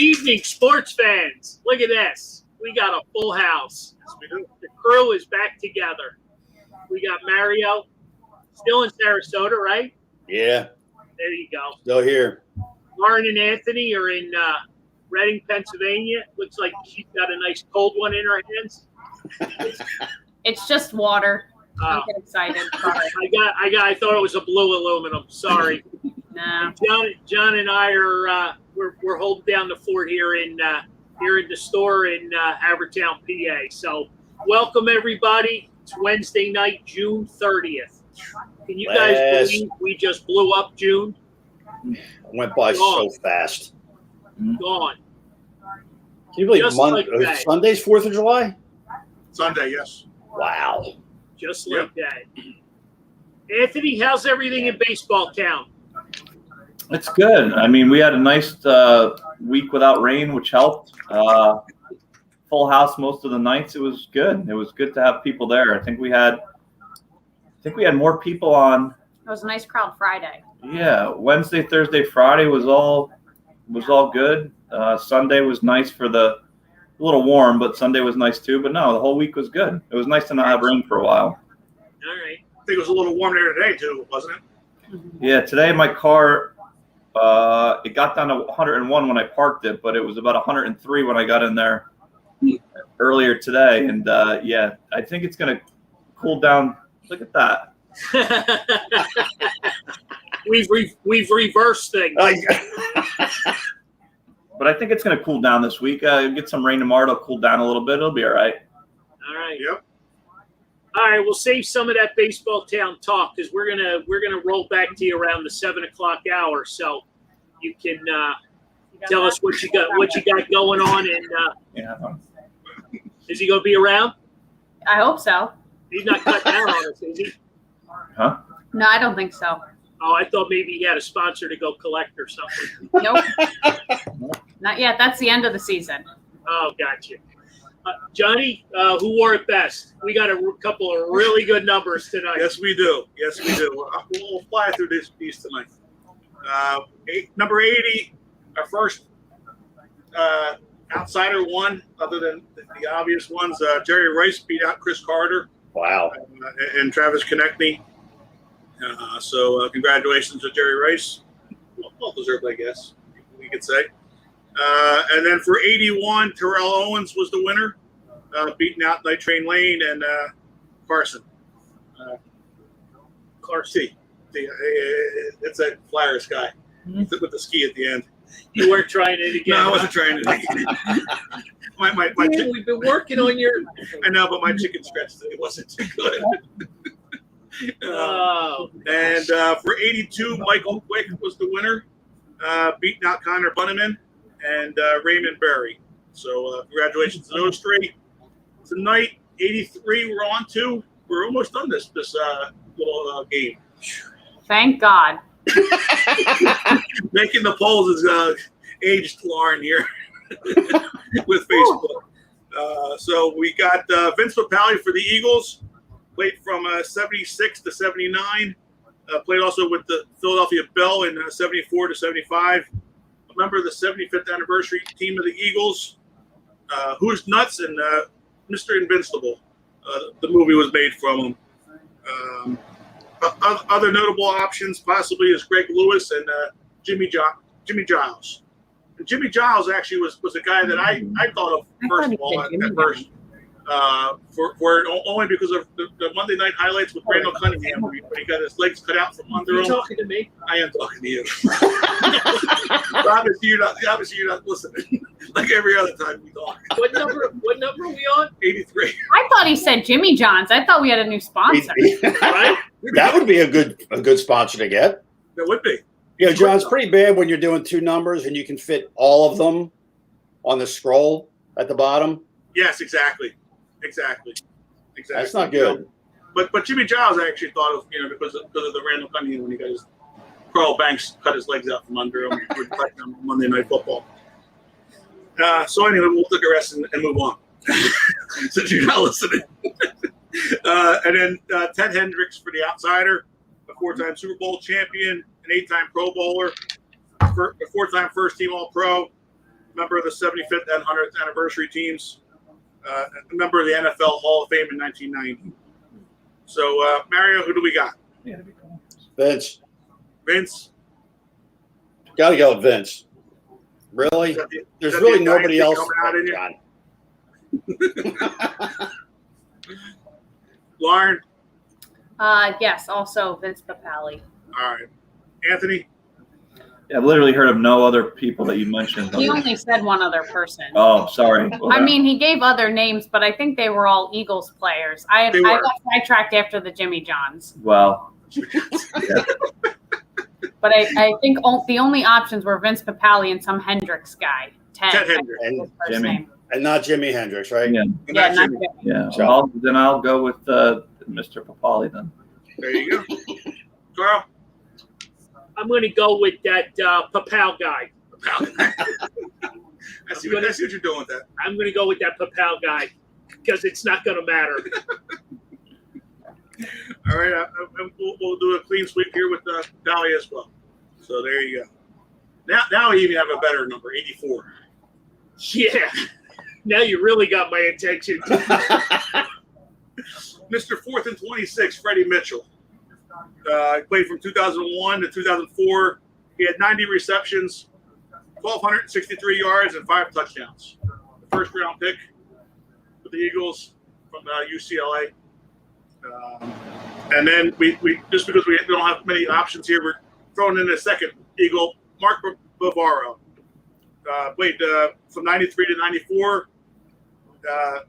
evening, sports fans. Look at this. We got a full house. The crew is back together. We got Mario, still in Sarasota, right? Yeah. There you go. Still here. Lauren and Anthony are in Reading, Pennsylvania. Looks like she's got a nice cold one in her hands. It's just water. Don't get excited. Sorry. I thought it was a blue aluminum. Sorry. Nah. John and I are we're holding down the fort here in the store in Havertown, PA. So welcome everybody. It's Wednesday night, June 30th. Can you guys believe we just blew up June? It went by so fast. Gone. Can you believe Sunday's 4th of July? Sunday, yes. Wow. Just like that. Anthony, how's everything in baseball town? It's good. I mean, we had a nice week without rain, which helped. Full house most of the nights. It was good. It was good to have people there. I think we had more people on. It was a nice crowd Friday. Yeah, Wednesday, Thursday, Friday was all good. Sunday was nice for a little warm, but Sunday was nice too. But no, the whole week was good. It was nice to not have rain for a while. All right. I think it was a little warm there today too, wasn't it? Yeah, today my car, it got down to 101 when I parked it, but it was about 103 when I got in there earlier today. And yeah, I think it's going to cool down. Look at that. We've reversed things. But I think it's going to cool down this week. Get some rain tomorrow. It'll cool down a little bit. It'll be all right. All right. Yep. All right. We'll save some of that baseball town talk because we're gonna roll back to you around the 7 o'clock hour, so you can tell us what you got going on. And is he gonna be around? I hope so. He's not cutting down on us, is he? Huh? No, I don't think so. Oh, I thought maybe he had a sponsor to go collect or something. Nope. Not yet. That's the end of the season. Oh, gotcha. Johnny, who wore it best? We got a couple of really good numbers tonight. Yes, we do. We'll fly through these tonight. Number 80, our first outsider won, other than the obvious ones. Jerry Rice beat out Chris Carter. Wow. And Travis Konechny. So congratulations to Jerry Rice. Well deserved, I guess we could say. And then for 81, Terrell Owens was the winner, beating out Night Train Lane and Carson. Carson. It's that Flyers guy with the ski at the end. You weren't trying it again. No, I wasn't trying it again. We've been working on your. I know, but my chicken stretch today wasn't too good. And for 82, Michael Quick was the winner, beating out Connor Bunneman and Raymond Berry. So congratulations to those three. Tonight, 83, we're almost done this little game. Thank God. Making the polls is aged Lauren here with Facebook. So we got Vince Mcpally for the Eagles. Played from 76 to 79. Played also with the Philadelphia Bell in 74 to 75. A member of the 75th anniversary team of the Eagles. Who's Nuts and Mr. Invincible. The movie was made from him. Other notable options possibly is Greg Lewis and Jimmy Giles. And Jimmy Giles actually was a guy that I thought of first of all at first. Only because of the Monday night highlights with Randall Cunningham when he got his legs cut out from under him. Are you talking to me? I am talking to you. Obviously, you're not listening. Like every other time we talk. What number are we on? 83. I thought he said Jimmy John's. I thought we had a new sponsor. Right? That would be a good sponsor to get. That would be. Yeah, John, it's pretty bad when you're doing two numbers and you can fit all of them on the scroll at the bottom. Yes, exactly. That's not good. But Jimmy Giles I actually thought of, because of the Randall Cunningham when he got his Carl Banks cut his legs out from under him on Monday Night Football. So anyway, we'll take a rest and move on since you're not listening. And then Ted Hendricks for the outsider, a 4-time Super Bowl champion, an 8-time Pro Bowler, a 4-time first-team All-Pro, member of the 75th and 100th anniversary teams, a member of the NFL Hall of Fame in 1990. So, Mario, who do we got? Vince. Vince? Got to go with Vince. Really? There's really nobody else. Lauren? Yes, also Vince Mcpally. All right. Anthony? Yeah, I've literally heard of no other people that you mentioned. He only said one other person. Oh, sorry. I mean, he gave other names, but I think they were all Eagles players. I got sidetracked after the Jimmy Johns. Wow. But I think the only options were Vince Mcpally and some Hendricks guy. Ted Hendricks. And Jimmy. name. And not Jimi Hendrix, right? Yeah. Yeah, not Jimmy. Jimmy. Yeah. So- Then I'll go with Mr. Mcpally then. There you go. Carl? I'm going to go with that Papal guy. I see what you're doing with that. I'm going to go with that Papal guy because it's not going to matter. All right. We'll do a clean sweep here with Pally as well. So there you go. Now we even have a better number, 84. Yeah. Now you really got my attention. Mr. 4th and 26, Freddie Mitchell. He played from 2001 to 2004. He had 90 receptions, 1,263 yards, and 5 touchdowns. The first round pick for the Eagles from UCLA. And then we just because we don't have many options here, we're throwing in a second Eagle, Mark Bavaro. Played from 93 to 94.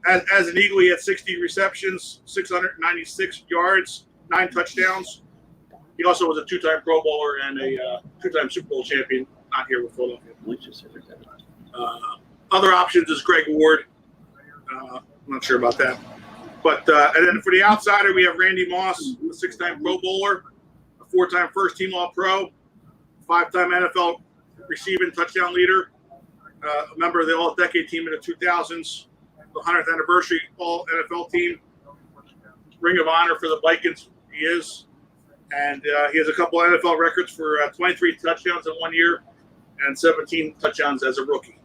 As an Eagle, he had 60 receptions, 696 yards, 9 touchdowns. He also was a 2-time Pro Bowler and a 2-time Super Bowl champion, not here with Philadelphia. Other options is Greg Ward. I'm not sure about that. But and then for the outsider, we have Randy Moss, a 6-time Pro Bowler, a 4-time first-team All-Pro, 5-time NFL receiving touchdown leader, a member of the All-Decade team in the 2000s, the 100th anniversary All-NFL team, Ring of Honor for the Vikings, he is. And he has a couple NFL records for 23 touchdowns in 1 year and 17 touchdowns as a rookie.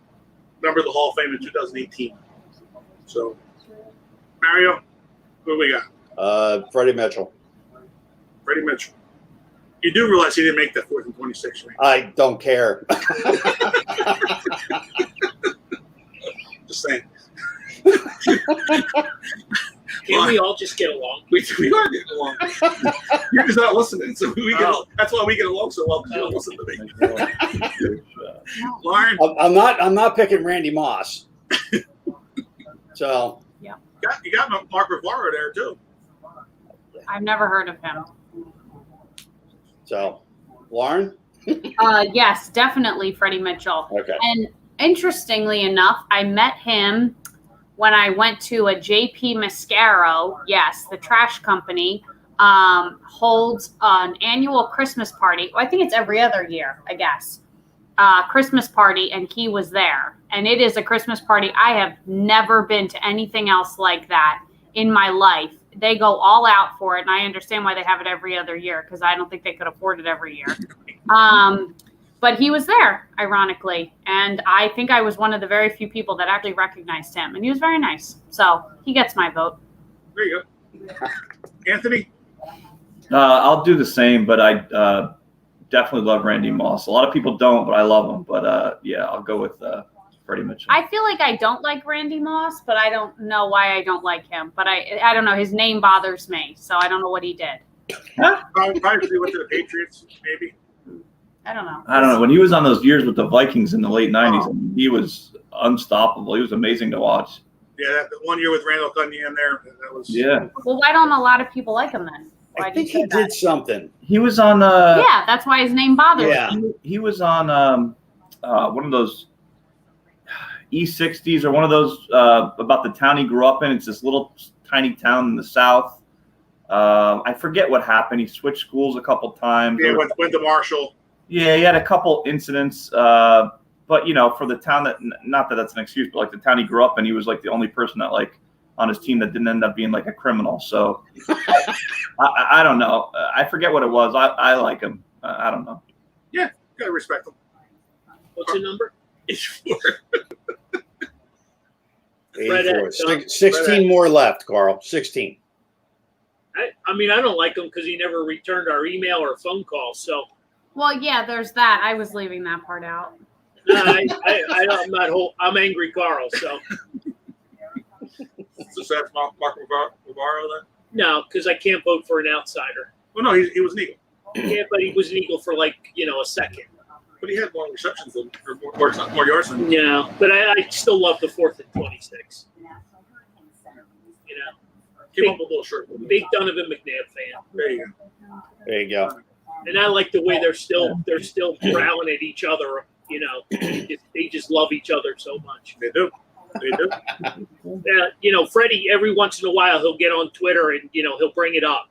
Member of the Hall of Fame in 2018. So, Mario, who do we got? Freddie Mitchell. Freddie Mitchell. You do realize he didn't make that 4th and 26, right? I don't care. Just saying. Can't we all just get along? We are getting along. You're just not listening, so that's why we get along so well. You don't listen to me. Lauren, I'm not picking Randy Moss. So Yeah. you got Mark Bavaro there too. I've never heard of him. So Lauren? Yes, definitely Freddie Mitchell. Okay. And interestingly enough, I met him when I went to a JP Mascaro, yes, the trash company, holds an annual Christmas party. I think it's every other year, I guess. Christmas party, and he was there. And it is a Christmas party. I have never been to anything else like that in my life. They go all out for it, and I understand why they have it every other year, because I don't think they could afford it every year. But he was there, ironically, and I think I was one of the very few people that actually recognized him, and he was very nice. So he gets my vote. There you go. Anthony? I'll do the same, but I definitely love Randy Moss. A lot of people don't, but I love him. But yeah, I'll go with Freddie Mitchell. I feel like I don't like Randy Moss, but I don't know why I don't like him. But I don't know. His name bothers me, so I don't know what he did. Probably went to the Patriots, maybe. I don't know. I don't know. When he was on those years with the Vikings in the late 90s, I mean, he was unstoppable. He was amazing to watch. Yeah, that 1 year with Randall Cunningham there, that was. Yeah. Well, why don't a lot of people like him then? Why I do you think say he that? did something. He was on. Yeah, that's why his name bothers Yeah. me. He was on one of those E60s or one of those about the town he grew up in. It's this little tiny town in the south. I forget what happened. He switched schools a couple times. Yeah, went to Marshall. Yeah, he had a couple incidents. But, you know, for the town that, not that that's an excuse, but like the town he grew up in, he was like the only person that like on his team that didn't end up being like a criminal. So I don't know. I forget what it was. I like him. I don't know. Yeah, gotta respect him. What's the number? 84. 84. 16 more left, Carl. 16. I mean, I don't like him because he never returned our email or phone calls. So, Well, yeah, there's that. I was leaving that part out. I'm angry, Carl. So, So that's Mark Bavaro then? no, because I can't vote for an outsider. Well, no, he was an Eagle. Yeah, but he was an Eagle for a second. But he had more receptions than, or more yards than. Yeah, but I still love the 4th and 26. Keep up a little short. Big Donovan McNabb fan. There you go. There you go. And I like the way they're still growling at each other. They just love each other so much. They do. Freddie, every once in a while he'll get on Twitter and he'll bring it up.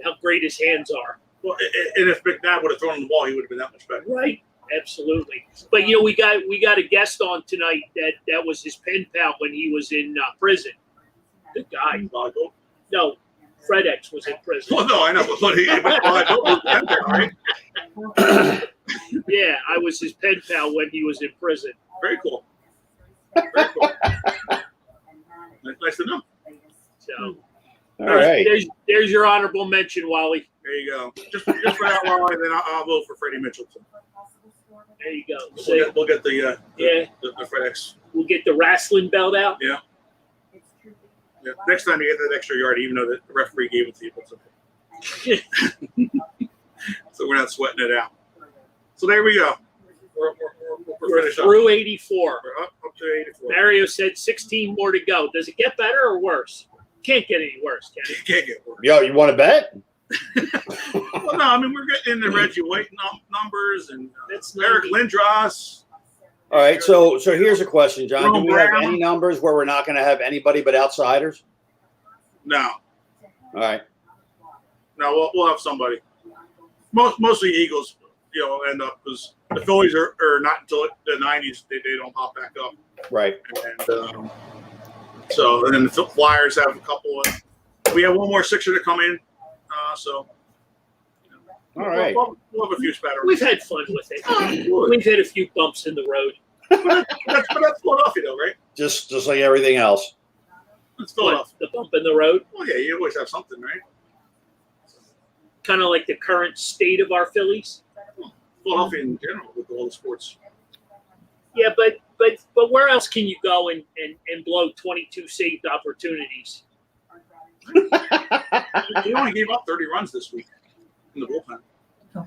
How great his hands are. Well, and if McNabb would have thrown the ball, he would have been that much better. Right. Absolutely. But we got a guest on tonight that was his pen pal when he was in prison. Good guy. No, Fred X was in prison. Well, no, I know, but right? Yeah, I was his pen pal when he was in prison. Very cool. Very cool. Nice to know. So, All right. There's your honorable mention, Wally. There you go. Just for that, Wally, and then I'll vote for Freddie Mitchell. There you go. We'll get the Fred X. We'll get the wrestling belt out. Yeah. Yeah. Next time you get that extra yard, even though the referee gave it to you. So we're not sweating it out. So there we go. We're finished up. Through 84. We're up to 84. Mario said 16 more to go. Does it get better or worse? Can't get any worse, can it? Can't get worse. Yo, you want to bet? Well, no, I mean, we're getting into Reggie White numbers and That's Eric Lindros. All right. So here's a question, John. Do we have any numbers where we're not going to have anybody but outsiders? No. All right. No, we'll have somebody. Mostly Eagles, end up because the Phillies are not until the 90s they don't pop back up. Right. And and then the Flyers have a couple. We have one more Sixer to come in. So. All right. We'll have a few spatter. We've had fun with it. We've had a few bumps in the road. But that's Philadelphia, though, right? Just like everything else. It's Philadelphia. The bump in the road. Well, yeah, you always have something, right? Kind of like the current state of our Phillies. Philadelphia in general with all the sports. Yeah, but where else can you go and blow 22 saved opportunities? He only gave up 30 runs this week in the bullpen.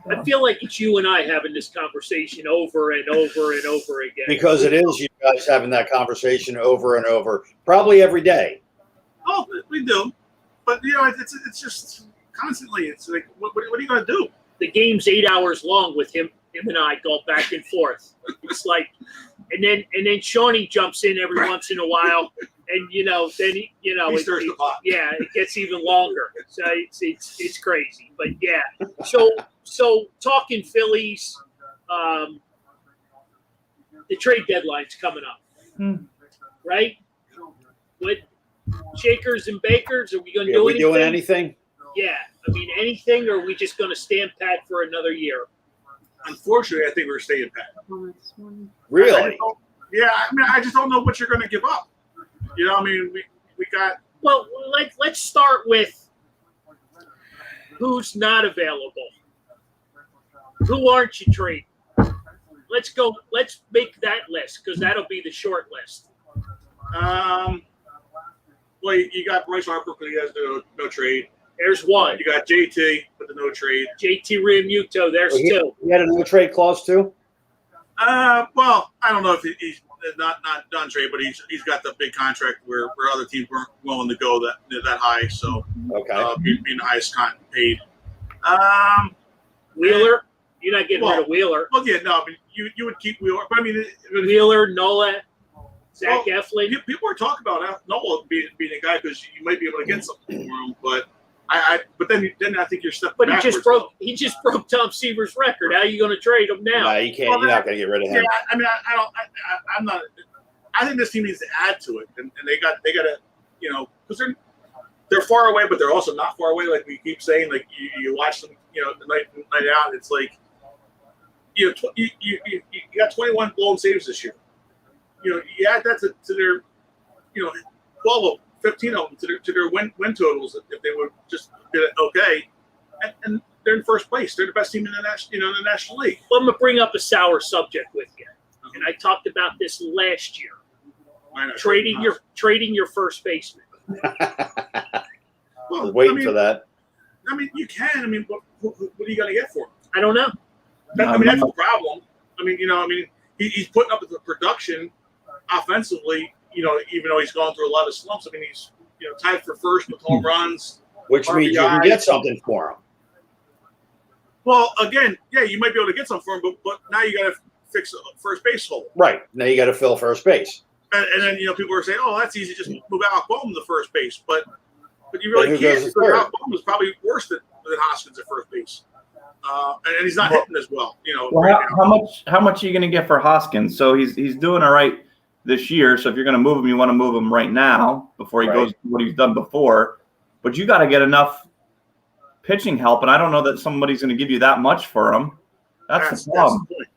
I feel like it's you and I having this conversation over and over and over again. Because it is you guys having that conversation over and over, probably every day. Oh, we do. But, it's just constantly. It's like, what are you going to do? The game's 8 hours long with him and I go back and forth. It's like, and then Shawnee jumps in every once in a while, and then he stirs the pot. Yeah, it gets even longer. So it's crazy, but yeah. So talking Phillies, the trade deadline's coming up, right? What shakers and bakers? Are we going to do anything? Doing anything? Yeah, I mean anything, or are we just going to stand pat for another year? Unfortunately, I think we're staying pat. Really? I just don't know what you're going to give up. We got. Well, let's start with who's not available. Who aren't you trading? Let's go. Let's make that list because that'll be the short list. Well, you got Bryce Harper because he has no trade. There's one. You got JT with the no trade. JT Realmuto. There's two. He had a no trade clause too. Well, I don't know if he's not done trade, but he's got the big contract where other teams weren't willing to go that high. So being the highest paid. Wheeler. You're not getting rid of Wheeler. Well, yeah, no, but you would keep Wheeler. But I mean, Wheeler, Nola, Zach Eflin. People are talking about Nola being a guy because you might be able to get something for him, but but then I think you're stepping. But backwards. he just broke Tom Seaver's record. How are you going to trade him now? No, you can't. You're not going to get rid of him. Yeah, I mean, I'm not. I think this team needs to add to it, and they got to, because they're far away, but they're also not far away. Like we keep saying, like you watch them, the night out. It's like, you got 21 blown saves this year. You add that to their 12 of 15 of them to their win totals if they would just did it okay, and they're in first place. They're the best team in the National League. Well, I'm gonna bring up a sour subject with you, and I talked about this last year. Trading your first baseman. Well, waiting for that. I mean, you can. I mean, what are you going to get for him? I don't know. I mean, that's the problem. I mean, he's putting up the production offensively. Even though he's gone through a lot of slumps. I mean, he's tied for first with home runs, which RBI. means you can get something for him. Well, again, yeah, you might be able to get something for him, but now you got to fix the first base hole. Right now, you got to fill first base. And then people are saying, "Oh, that's easy. Just move Alec Bowman to first base." But you really can't. Because Alec Bowman is probably worse than Hoskins at first base, and he's not hitting as well. How much are you going to get for Hoskins? So he's doing all right this year. So if you're going to move him, you want to move him right now before he goes what he's done before. But you got to get enough pitching help, and I don't know that somebody's going to give you that much for him. That's the problem. That's the point.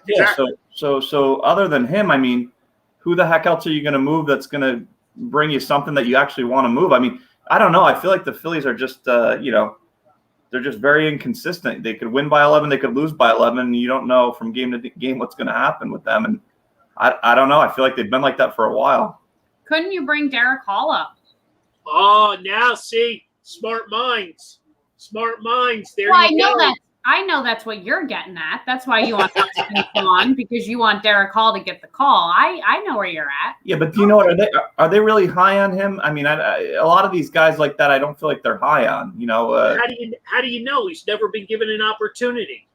Yeah, exactly. So other than him, I mean, who the heck else are you going to move that's going to bring you something that you actually want to move? I mean, I don't know. I feel like the Phillies are just, they're just very inconsistent. They could win by 11, they could lose by 11, and you don't know from game to game what's going to happen with them. And I don't know. I feel like they've been like that for a while. Couldn't you bring Derek Hall up? Oh, now see, smart minds. Smart minds. There well, you go. I know that's what you're getting at. That's why you want Hoskins on, because you want Derek Hall to get the call. I know where you're at. Yeah, but do you know what? Are they really high on him? I mean, a lot of these guys like that, I don't feel like they're high on. How do you know? He's never been given an opportunity.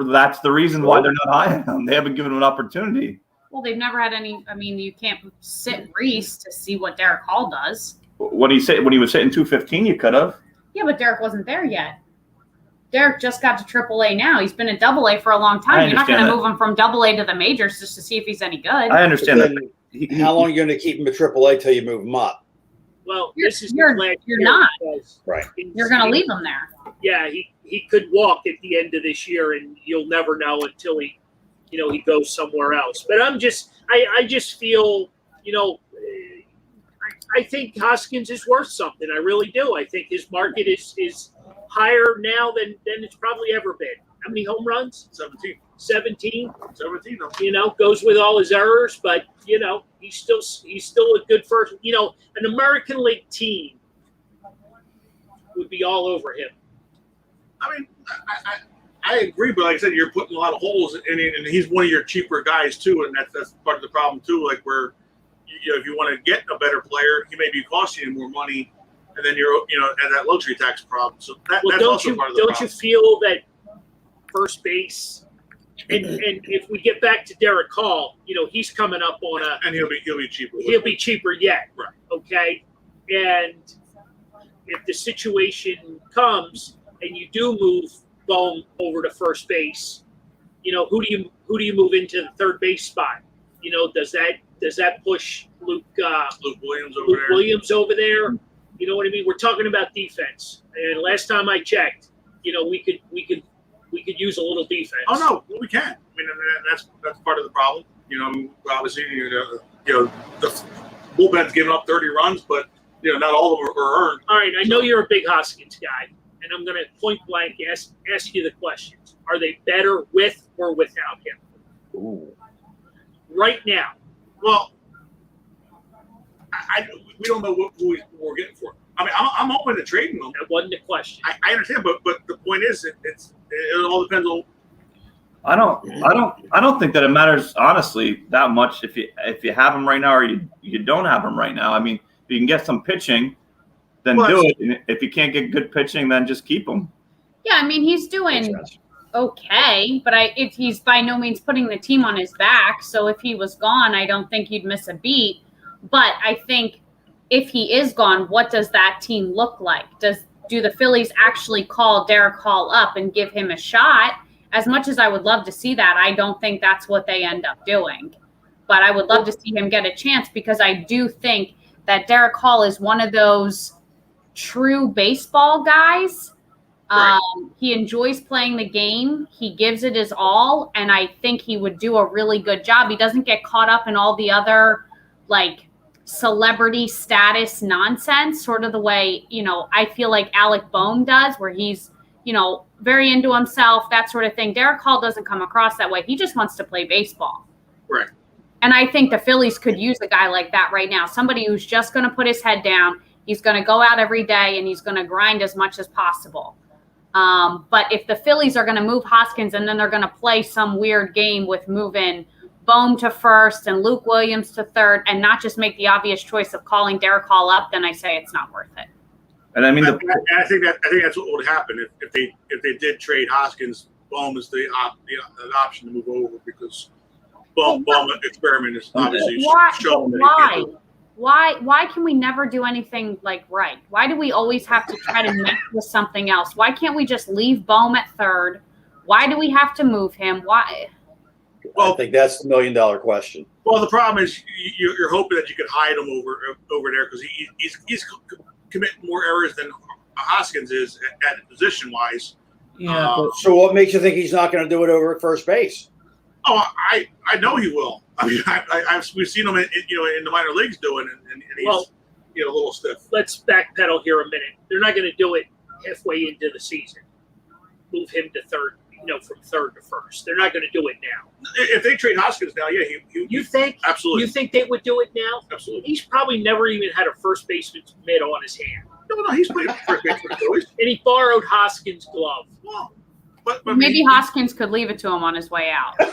That's the reason why they're not high on him. They haven't given him an opportunity. Well, they've never had any. I mean, you can't sit Reese to see what Derek Hall does. When he was hitting 215, you could have. Yeah, but Derek wasn't there yet. Derek just got to AAA now. He's been at AA for a long time. You're not going to move him from AA to the majors just to see if he's any good. I understand that. How long are you going to keep him at AAA till you move him up? Well, you're not. Right. You're going to leave him there. Yeah, he could walk at the end of this year, and you'll never know until he goes somewhere else. But I just feel, I think Hoskins is worth something. I really do. I think his market is higher now than it's probably ever been. How many home runs? 17. Goes with all his errors, but he's still a good first. An American League team would be all over him. I mean, I agree, but like I said, you're putting a lot of holes in it, and he's one of your cheaper guys too, and that's part of the problem too. Like where if you want to get a better player, he may be costing you more money. And then you're, at that luxury tax problem. So that's also part of the problem. Don't you feel that first base, and if we get back to Derek Hall, he's coming up on and he'll be cheaper. He'll be cheaper yet, right? Okay, and if the situation comes and you do move Bone over to first base, who do you move into the third base spot? Does that push Luke Williams over there? You know what I mean? We're talking about defense, and last time I checked, we could use a little defense. Oh no, we can. I mean, that's part of the problem. Obviously, the bullpen's giving up 30 runs, but not all of them are earned. All right, I know you're a big Hoskins guy, and I'm going to point blank ask you the questions: are they better with or without him? Ooh. Right now? Well, we don't know who we're getting for. I mean, I'm open to trading them. That wasn't the question. I understand, but the point is, it all depends on. I don't think that it matters honestly that much if you have him right now or you don't have him right now. I mean, if you can get some pitching, then do it. And if you can't get good pitching, then just keep him. Yeah, I mean he's doing okay, but he's by no means putting the team on his back. So if he was gone, I don't think you'd miss a beat. But I think if he is gone, what does that team look like? Do the Phillies actually call Derek Hall up and give him a shot? As much as I would love to see that, I don't think that's what they end up doing. But I would love to see him get a chance because I do think that Derek Hall is one of those true baseball guys Right. He enjoys playing the game. He gives it his all, and I think he would do a really good job. He doesn't get caught up in all the other like celebrity status nonsense, sort of the way, I feel like Alec Boehm does, where he's, very into himself, that sort of thing. Derek Hall doesn't come across that way. He just wants to play baseball. Right. And I think the Phillies could use a guy like that right now, somebody who's just going to put his head down. He's going to go out every day and he's going to grind as much as possible. But if the Phillies are going to move Hoskins and then they're going to play some weird game with moving Boehm to first and Luke Williams to third and not just make the obvious choice of calling Derek Hall up, then I say it's not worth it. And I mean, I think that's what would happen if they did trade Hoskins. Boehm is the option to move over because Boehm experiment is obviously shown that he can't do it. Why can we never do anything like right? Why do we always have to try to mess with something else? Why can't we just leave Boehm at third? Why do we have to move him? Why? Well, I think that's the $1 million question. Well, the problem is you're hoping that you could hide him over there because he's committing more errors than Hoskins is at position wise. yeah, So what makes you think he's not going to do it over at first base? Oh, I know he will. I mean, we've seen him in the minor leagues doing it, and he's a little stiff. Let's backpedal here a minute. They're not going to do it halfway into the season. Move him to third, from third to first. They're not going to do it now. If they trade Hoskins now, yeah, You think? absolutely. You think they would do it now? Absolutely. He's probably never even had a first baseman's mitt on his hand. No, he's played first base for the Phillies. And he borrowed Hoskins' glove. Well, but Maybe Hoskins could leave it to him on his way out. No,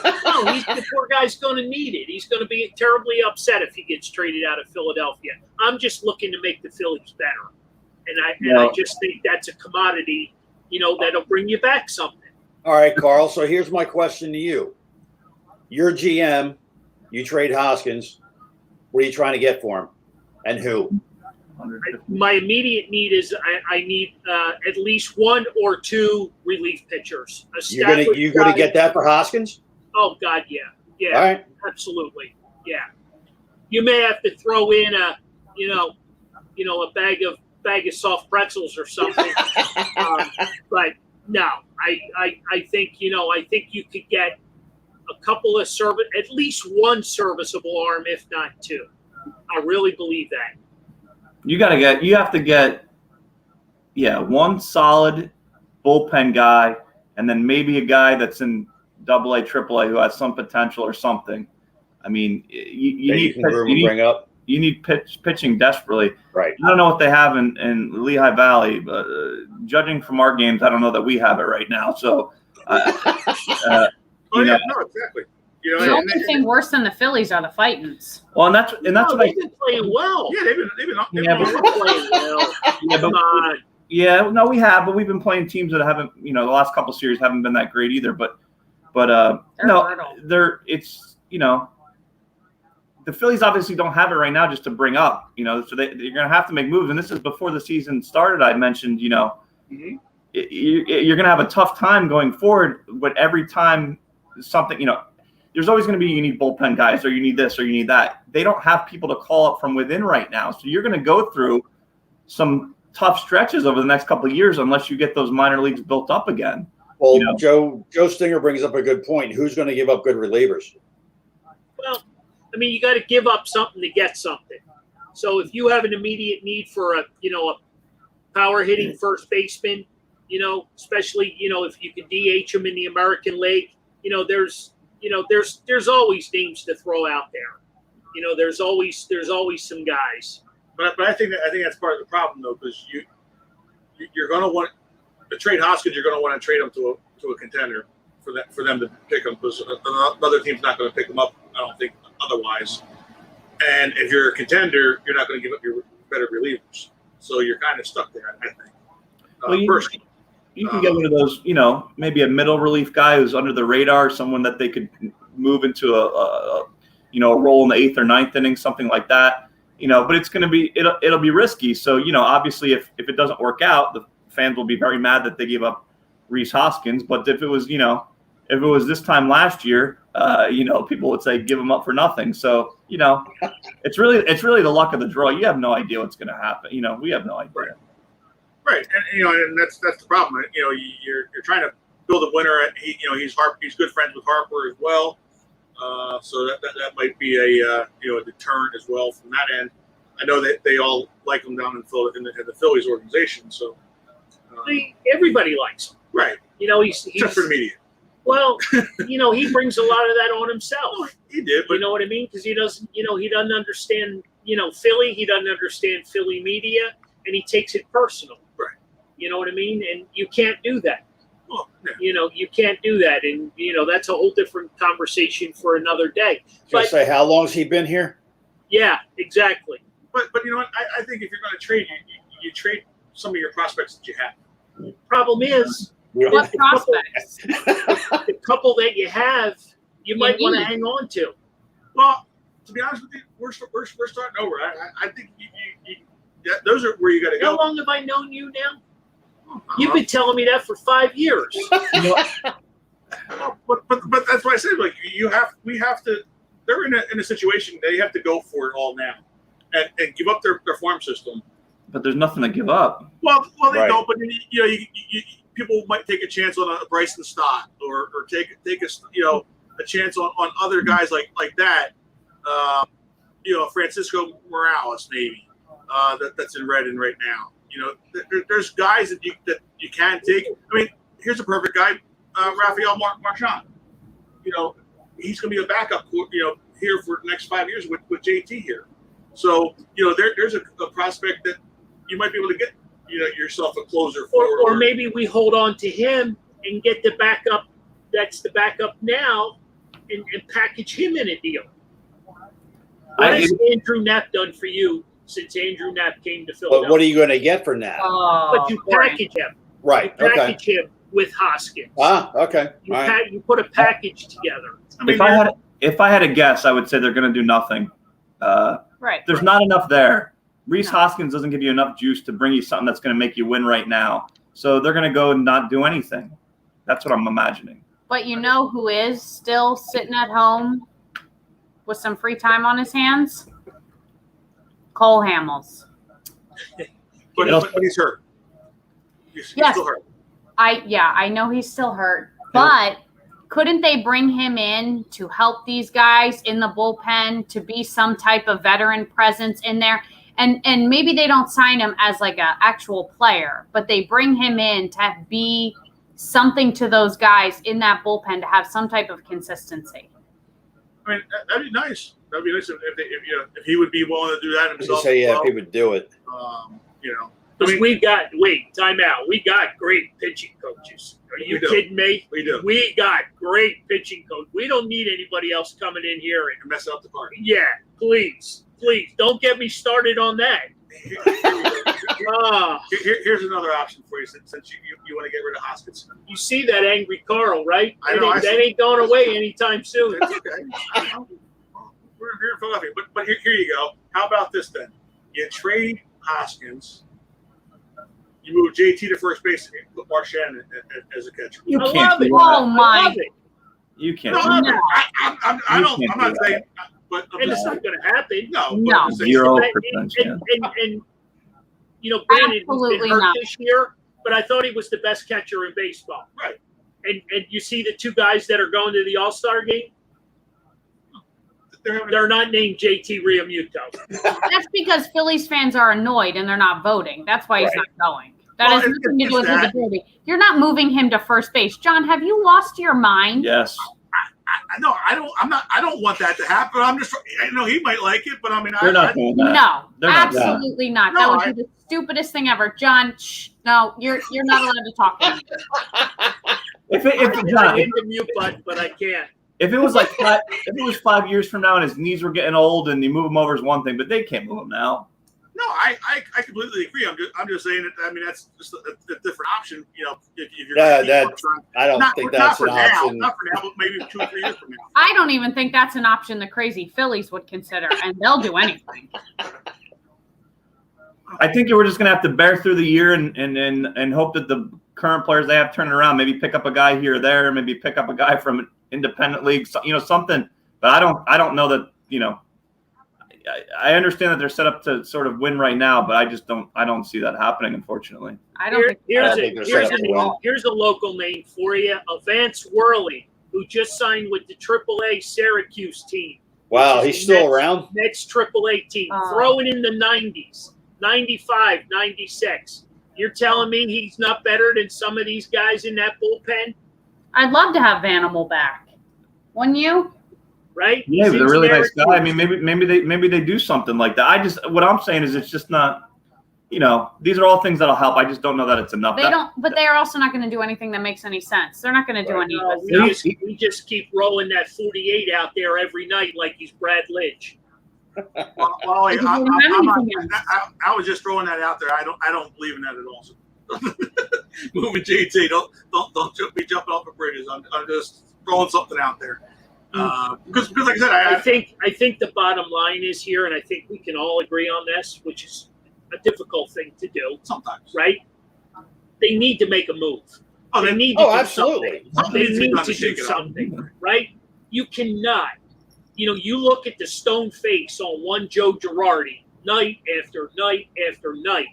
the poor guy's going to need it. He's going to be terribly upset if he gets traded out of Philadelphia. I'm just looking to make the Phillies better. And I just think that's a commodity, that'll bring you back something. All right, Carl. So here's my question to you. You're GM. You trade Hoskins. What are you trying to get for him? And who? My immediate need is I need at least one or two relief pitchers. You're gonna get that for Hoskins? Oh God, yeah, All right. absolutely, yeah. You may have to throw in a bag of soft pretzels or something, but no, I think you could get a couple of at least one serviceable arm, if not two. I really believe that. you have to get one solid bullpen guy, and then maybe a guy that's in AA, AAA who has some potential or something. I mean, you need pitching desperately. Right. I don't know what they have in Lehigh Valley, but judging from our games, I don't know that we have it right now. So, no, exactly. The only thing worse than the Phillies are the Fightins. Well, and that's what they've been playing well. Yeah, they've been Playing well. Come on. Yeah, no, we have, but we've been playing teams that haven't, the last couple of series haven't been that great either. But the Phillies obviously don't have it right now just to bring up, so you're going to have to make moves. And this is before the season started. I mentioned, you're going to have a tough time going forward. But every time something, there's always going to be, you need bullpen guys, or you need this, or you need that. They don't have people to call up from within right now. So you're going to go through some tough stretches over the next couple of years unless you get those minor leagues built up again. Well, Joe Stinger brings up a good point. Who's going to give up good relievers? Well, I mean, you got to give up something to get something. So if you have an immediate need for a power hitting first baseman, especially, if you can DH him in the American League, there's always names to throw out there. There's always some guys. But I think that's part of the problem though, because you're going to want to trade Hoskins. You're going to want to trade him to a contender for them to pick him, because another team's not going to pick him up. I don't think otherwise. And if you're a contender, you're not going to give up your better relievers. So you're kind of stuck there, I think. Well, you can get one of those, maybe a middle relief guy who's under the radar, someone that they could move into a role in the 8th or 9th inning, something like that. But it's going to be, it'll be risky. So, obviously if it doesn't work out, the fans will be very mad that they gave up Rhys Hoskins. But if it was, this time last year, people would say give him up for nothing. So, it's really the luck of the draw. You have no idea what's going to happen. We have no idea. Right, and that's the problem. You're trying to build a winner. He's good friends with Harper as well. So that might be a deterrent as well from that end. I know that they all like him down in the Phillies organization. So everybody likes him. Right. He's Except for the media. Well, he brings a lot of that on himself. He did, but you know what I mean? Because he doesn't understand, Philly. He doesn't understand Philly media, and he takes it personal. Right. You know what I mean? And you can't do that. Oh, yeah. You can't do that, and that's a whole different conversation for another day. But say, how long's he been here? Yeah, exactly. But you know what? I think if you're going to trade, you trade some of your prospects that you have. Problem is, What prospects? the couple that you have, you might want to hang on to. Well, to be honest with you, we're starting over. I think those are where you got to go. How long have I known you now? You've been telling me that for 5 years. But that's why I said, we have to. They're in a situation they have to go for it all now, and give up their farm system. But there's nothing to give up. Well, they Right. don't. But people might take a chance on a Bryson Stott or take a chance on other guys like that. Francisco Morales maybe that's in Redden right now. There's guys that you can take. I mean, here's a perfect guy, Rafael Marchand. He's going to be a backup. Here for the next 5 years with JT here. So there's a prospect that you might be able to get yourself a closer for. Or maybe we hold on to him and get the backup. That's the backup now, and package him in a deal. What has Andrew Knapp done for you since Andrew Knapp came to Philadelphia? But what are you going to get for now? But you package him. Right. You Okay. package him with Hoskins. Okay. All right. You put a package together. If I had a guess, I would say they're going to do nothing. Right. There's not enough there. Reese Hoskins doesn't give you enough juice to bring you something that's going to make you win right now. So they're going to go and not do anything. That's what I'm imagining. But you know who is still sitting at home with some free time on his hands? Cole Hamels. But he's hurt. He's Yes. still hurt. I know he's still hurt, but couldn't they bring him in to help these guys in the bullpen, to be some type of veteran presence in there? And maybe they don't sign him as like an actual player, but they bring him in to be something to those guys in that bullpen, to have some type of consistency. I mean, that'd be nice. That'd be nice if he would be willing to do that himself. Say if he would do it. Because time out. We got great pitching coaches. Are you kidding me? We do. We got great pitching coach. We don't need anybody else coming in here and mess up the party. Yeah, please, don't get me started on that. Here's another option for you, since you want to get rid of Hoskins. You see that angry Carl, right? I know. That ain't going away anytime soon. It's okay. We're here in Philadelphia, but here you go. How about this then? You trade Hoskins. You move JT to first base and put Marchand as a catcher. You I can't love do it. that. Oh my! You can't. No, do I'm that. not saying, but I'm And just it's not going to happen. no. No. I'm just saying- 0% chance. And granted, he's Absolutely been hurt not. this year, but I thought he was the best catcher in baseball. Right. And you see the two guys that are going to the All-Star game? They're having They're not named JT Realmuto. That's because Phillies fans are annoyed and they're not voting. That's why he's Right. not going. That Well, has nothing to do with it's his that. ability. You're not moving him to first base. John, have you lost your mind? Yes. No, I don't. I'm not. I don't want that to happen. I'm just. I know he might like it, but I mean, They're not doing that. No, They're not doing that. absolutely not. No, That would be the stupidest thing ever. John, shh, no, you're not allowed to talk to me. I hit the mute button, but I can't. If it was 5 years from now and his knees were getting old and you move him over is one thing, but they can't move him now. No, I completely agree. I'm just saying that. I mean, that's just a different option. If you're. I don't think that's an option. Not for now, but maybe 2 or 3 years from now. I don't even think that's an option the crazy Phillies would consider, and they'll do anything. I think you were just going to have to bear through the year and hope that the current players they have turn around. Maybe pick up a guy here or there. Maybe pick up a guy from an independent league. Something. But I don't know that. I understand that they're set up to sort of win right now, but I don't see that happening, unfortunately. I don't think Here's a local name for you, Avance Worley, who just signed with the AAA Syracuse team. Wow, he's still around? Next AAA team, throwing in the 90s, 95, 96. You're telling me he's not better than some of these guys in that bullpen? I'd love to have Vanimal back. Wouldn't you? Right? Yeah, he's a really nice guy. I mean, maybe they do something like that. What I'm saying is it's just not, these are all things that'll help. I just don't know that it's enough. But they are also not going to do anything that makes any sense. They're not going to do any of this. We just keep rolling that 48 out there every night like he's Brad Lynch. Well, I was just throwing that out there. I don't believe in that at all. So moving JT, don't be jumping off of bridges. I'm just throwing something out there. Because like I said, I think the bottom line is here, and I think we can all agree on this, which is a difficult thing to do sometimes, right? They need to make a move. They need to do absolutely. something. They need to do something, right? You cannot. You look at the stone face on one Joe Girardi night after night after night.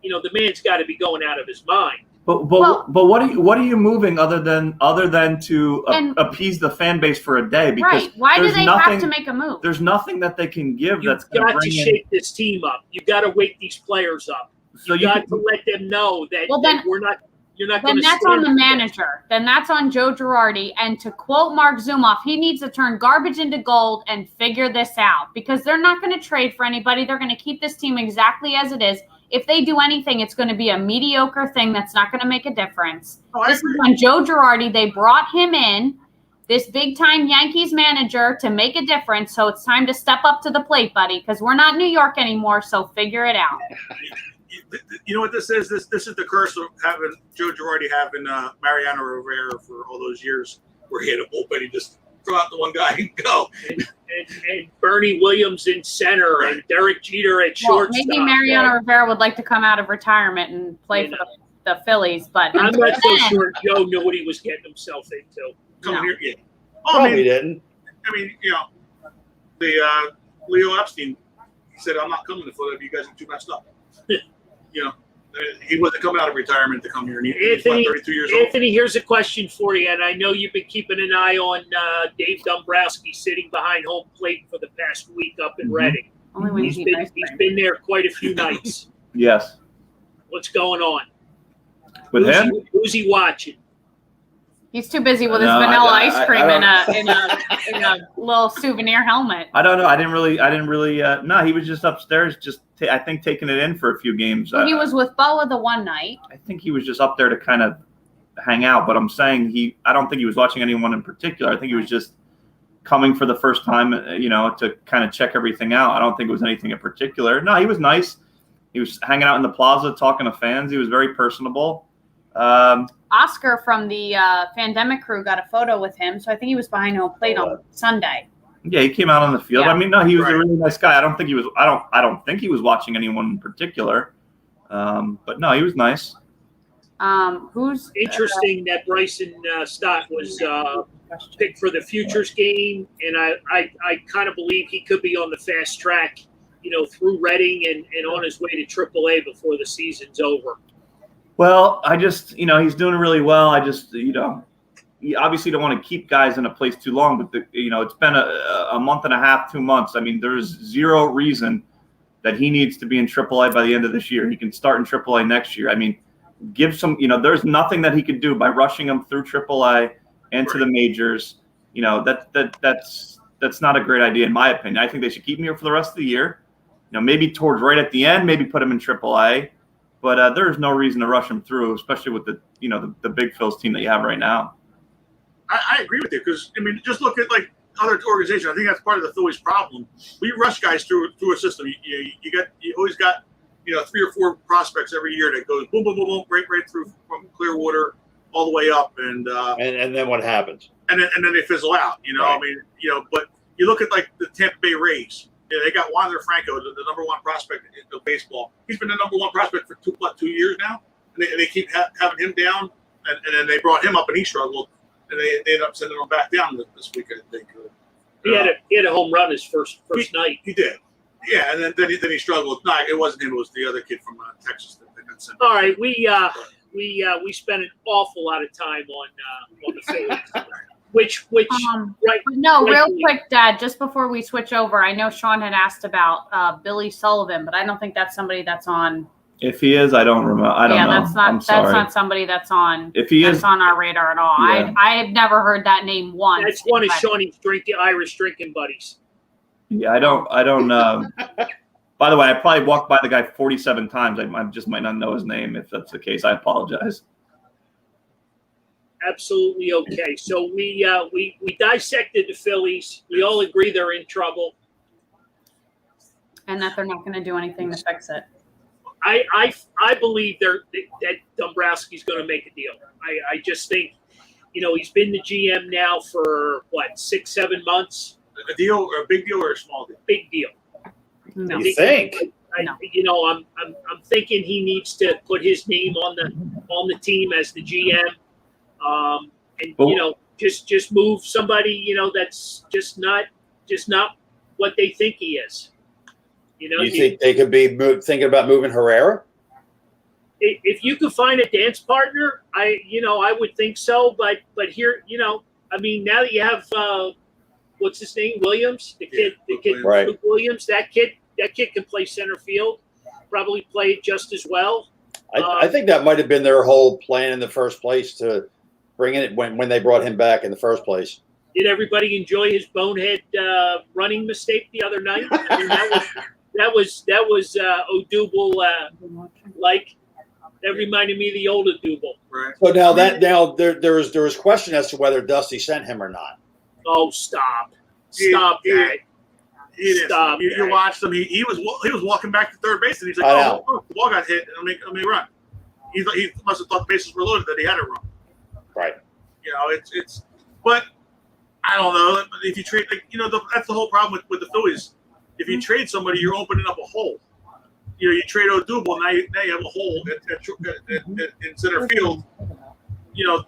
The man's got to be going out of his mind. But what are you moving other than to appease the fan base for a day? Because right. Why do they have to make a move? There's nothing that they can give You've got to shake this team up. You've got to wake these players up. You've got to let them know that you're not going to. Then that's on the manager. Then that's on Joe Girardi. And to quote Mark Zumoff, he needs to turn garbage into gold and figure this out, because they're not going to trade for anybody. They're going to keep this team exactly as it is. If they do anything, it's going to be a mediocre thing that's not going to make a difference. This is on Joe Girardi. They brought him in, this big-time Yankees manager, to make a difference. So it's time to step up to the plate, buddy, because we're not New York anymore, so figure it out. You know what this is? This is the curse of having Joe Girardi having Mariano Rivera for all those years where he had a bullpen. He just throw out the one guy and go. And Bernie Williams in center and Derek Jeter at shortstop. Maybe Mariano Rivera would like to come out of retirement and play for the Phillies, but I'm not so sure Joe knew what he was getting himself into. Here, Probably didn't. I mean, the Leo Epstein, he said, "I'm not coming to Philadelphia. You guys are too messed up." He wasn't coming out of retirement to come here. And he's 32 years old. Anthony, here's a question for you, and I know you've been keeping an eye on Dave Dombrowski sitting behind home plate for the past week up in Reading. He's been there quite a few nights. Yes. What's going on? With him? Who's he watching? He's too busy with his vanilla ice cream in a little souvenir helmet. I don't know. I didn't really. No, he was just upstairs, I think taking it in for a few games. He was with Boa the one night. I think he was just up there to kind of hang out. But I'm saying I don't think he was watching anyone in particular. I think he was just coming for the first time, to kind of check everything out. I don't think it was anything in particular. No, he was nice. He was hanging out in the plaza, talking to fans. He was very personable. Oscar from the Fandemic crew got a photo with him, so I think he was behind home plate on Sunday. Yeah, he came out on the field. Yeah. I mean, no, he was a really nice guy. I don't think he was watching anyone in particular. But no, he was nice. Who's interesting that Bryson Stott was picked for the futures game, and I kind of believe he could be on the fast track, through Reading and on his way to AAA before the season's over. Well, he's doing really well. You obviously don't want to keep guys in a place too long, but it's been a month and a half, 2 months. I mean, there's zero reason that he needs to be in AAA by the end of this year. He can start in AAA next year. I mean, give some, there's nothing that he could do by rushing him through AAA and to the majors. That's not a great idea in my opinion. I think they should keep him here for the rest of the year. Maybe towards right at the end, maybe put him in AAA. But there's no reason to rush him through, especially with the Big Phil's team that you have right now. I agree with you because just look at like other organizations. I think that's part of the Phillies' problem. We rush guys through a system. You always got 3 or 4 prospects every year that goes boom boom boom boom right through from Clearwater all the way up and then what happens? And then they fizzle out. Right. But you look at like the Tampa Bay Rays. They got Wander Franco, the number 1 prospect in baseball. He's been the number 1 prospect for 2 years now, and they keep having him down. And then they brought him up, and he struggled, and they ended up sending him back down this week. I think he had a home run his first night. He did. Yeah, and then he struggled. No, it wasn't him. It was the other kid from Texas that got sent. All right, we spent an awful lot of time on the Phillies, which right. No, real rightfully- quick, Dad. Just before we switch over, I know Sean had asked about Billy Sullivan, but I don't think that's somebody that's on. If he is, I don't remember. I don't know. That's not. I'm sorry. That's not somebody that's on. If he is, on our radar at all. Yeah. I have never heard that name once. That's one of but- Shawnee's Irish drinking buddies. yeah, I don't. By the way, I probably walked by the guy 47 times. I just might not know his name. If that's the case, I apologize. Absolutely okay. So we dissected the Phillies. We all agree they're in trouble. and that they're not going to do anything to fix it. I believe that Dombrowski's going to make a deal. I just think, he's been the GM now for what, 6-7 months. A deal, or a big deal, or a small deal? Big deal. No. You think? No. I'm thinking he needs to put his name on the team as the GM, and just move somebody that's just not what they think he is. You think they could be thinking about moving Herrera? If you could find a dance partner, I would think so. But here, now that you have what's his name, Williams, the kid, Right. Luke Williams, that kid can play center field, probably play it just as well. I think that might have been their whole plan in the first place to bring in it when they brought him back in the first place. Did everybody enjoy his bonehead running mistake the other night? I mean, that was Odubel like. That reminded me of the old Odubel. Right. So now there was question as to whether Dusty sent him or not. Oh, stop He- that. He is. Stop You that. watched him. He was walking back to third base, and he's like, I know. "Oh, the ball got hit. Let me run." He must have thought the bases were loaded that he had to run. Right. It's. But I don't know if you trade. That's the whole problem with the Phillies. If you trade somebody, you're opening up a hole. You trade Odubel, now you have a hole in center field. You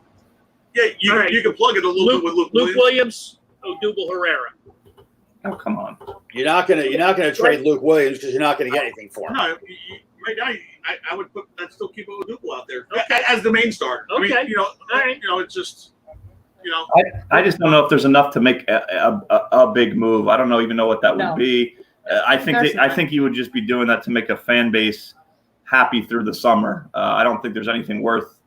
can plug it a little bit with Luke Williams, Williams. Odubel, Herrera. Oh, come on. You're not gonna trade Luke Williams because you're not gonna get anything for him. No, right now I'd still keep Odubel out there as the main starter. Okay. All right. It's just. I just don't know if there's enough to make a big move. I don't even know what that No. would be. I think you would just be doing that to make a fan base happy through the summer. I don't think there's anything worth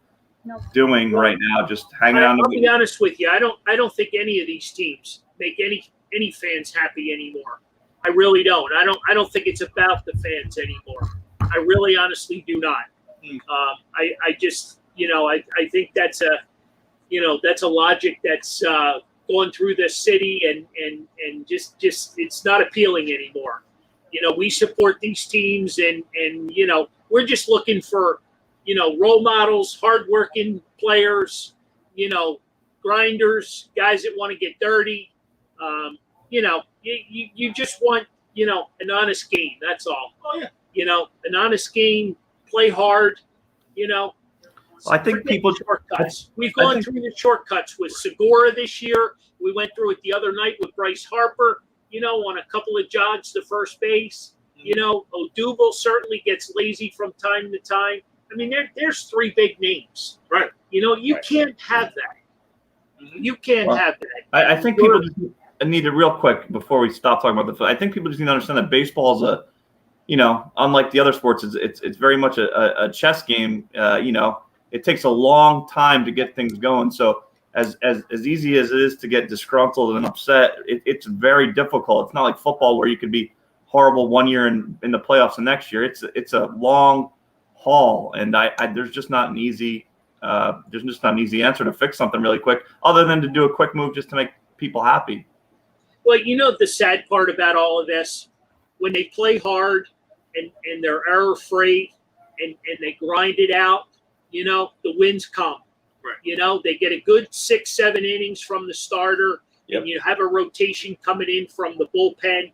doing right now. Just hanging on. I'll be honest with you. I don't think any of these teams make any fans happy anymore. I really don't. I don't think it's about the fans anymore. I really honestly do not. I just I think that's a logic that's going through the city and just it's not appealing anymore. We support these teams and we're just looking for role models, hardworking players, grinders, guys that want to get dirty. You just want an honest game. That's all. Oh yeah. An honest game, play hard. I think Forget people shortcuts. We've gone through the shortcuts with Segura this year. We went through it the other night with Bryce Harper. On a couple of jogs to first base. Odubel certainly gets lazy from time to time. I mean, there's three big names. Right. You can't have that. You can't have that. I think people just need to real quick before we stop talking about the. I think people just need to understand that baseball is unlike the other sports, it's very much a chess game. It takes a long time to get things going. So as easy as it is to get disgruntled and upset, it's very difficult. It's not like football where you could be horrible one year and in the playoffs the next year. It's a long haul, and there's just not an easy answer to fix something really quick, other than to do a quick move just to make people happy. Well, the sad part about all of this, when they play hard and they're error free and they grind it out, the wins come. Right. They get a good 6-7 innings from the starter, and you have a rotation coming in from the bullpen.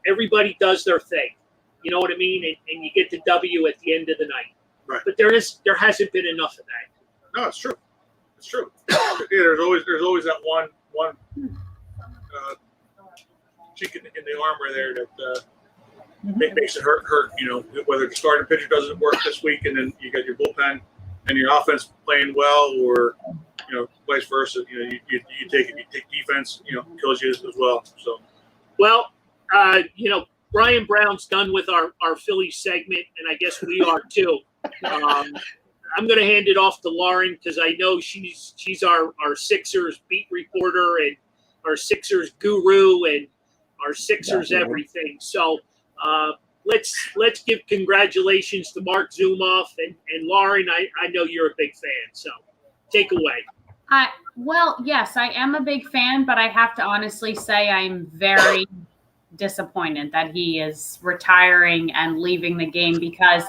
Everybody does their thing. You know what I mean? And you get the W at the end of the night. Right. But there hasn't been enough of that. No, it's true. It's true. There's always that one chink in the armor there it makes it hurt. Whether the starting pitcher doesn't work this week, and then you got your bullpen and your offense playing well, or vice versa. You take defense, kills you as well. So, well, Brian Brown's done with our Philly segment, and I guess we are too. I'm going to hand it off to Lauren because I know she's our Sixers beat reporter and our Sixers guru and our Sixers everything. So let's give congratulations to Mark Zumoff and Lauren. I know you're a big fan, so take away. Well, yes, I am a big fan, but I have to honestly say I'm very disappointed that he is retiring and leaving the game because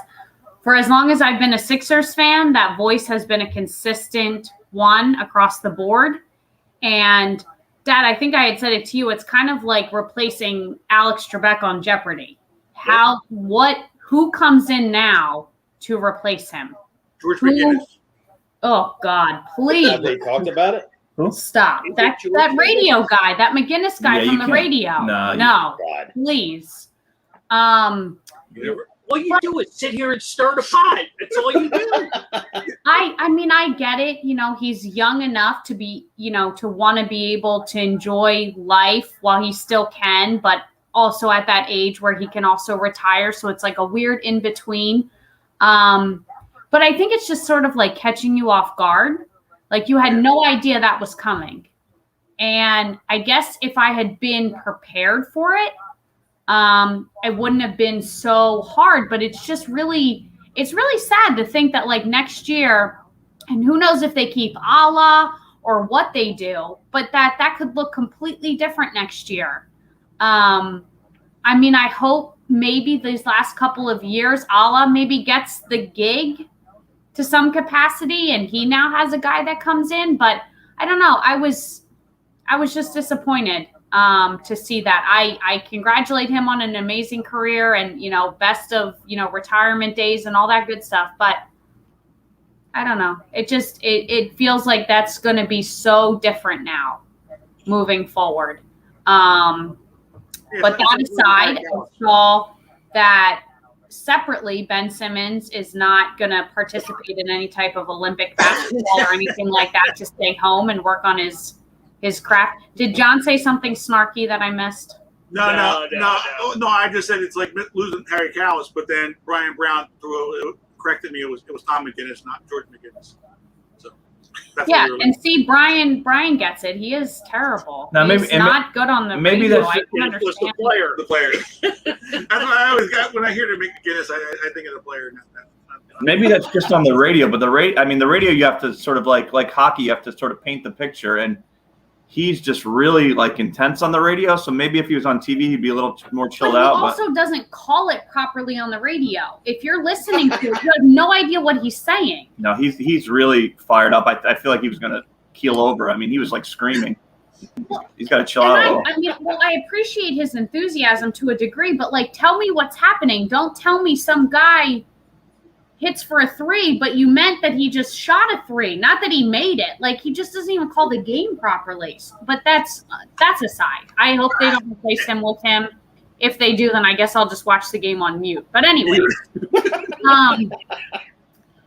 for as long as I've been a Sixers fan, that voice has been a consistent one across the board. And Dad, I think I had said it to you. It's kind of like replacing Alex Trebek on Jeopardy. Who comes in now to replace him? George McGinnis. Oh God, please. Have they talked about it? Stop. That radio guy, that McGinnis guy from the radio. No, please. All you do is sit here and stir the pot. That's all you do. I mean, I get it. He's young enough to be, to want to be able to enjoy life while he still can, but also at that age where he can also retire. So it's like a weird in between. But I think it's just sort of like catching you off guard. Like you had no idea that was coming. And I guess if I had been prepared for it, it wouldn't have been so hard, but it's really sad to think that like next year, and who knows if they keep Allah or what they do, but that could look completely different next year. I mean, I hope maybe these last couple of years, Allah maybe gets the gig to some capacity and he now has a guy that comes in, but I don't know. I was just disappointed to see that. I congratulate him on an amazing career and, best of, retirement days and all that good stuff. But I don't know. It feels like that's going to be so different now moving forward. But that aside, I saw that separately, Ben Simmons is not going to participate in any type of Olympic basketball or anything like that to stay home and work on his craft. Did John say something snarky that I missed? No. I just said it's like losing Harry Callis, but then Brian Brown corrected me. It was Tom McGinnis, not George McGinnis. So that's and see, Brian gets it. He is terrible. Now, He's not good on the maybe radio. that's I can understand the player. That's what I always got when I hear McGinnis. I think of the player. Maybe that's just on the radio, but the radio you have to sort of like hockey, you have to sort of paint the picture, and he's just really like intense on the radio. So maybe if he was on TV, he'd be a little more chilled out. He also doesn't call it properly on the radio. If you're listening to it, you have no idea what he's saying. No, he's really fired up. I feel like he was going to keel over. I mean, he was like screaming. He's got to chill out. I appreciate his enthusiasm to a degree, but like, tell me what's happening. Don't tell me some guy hits for a 3, but you meant that he just shot a 3, not that he made it. Like he just doesn't even call the game properly. But that's aside. I hope they don't replace him with him. If they do, then I guess I'll just watch the game on mute. But anyway,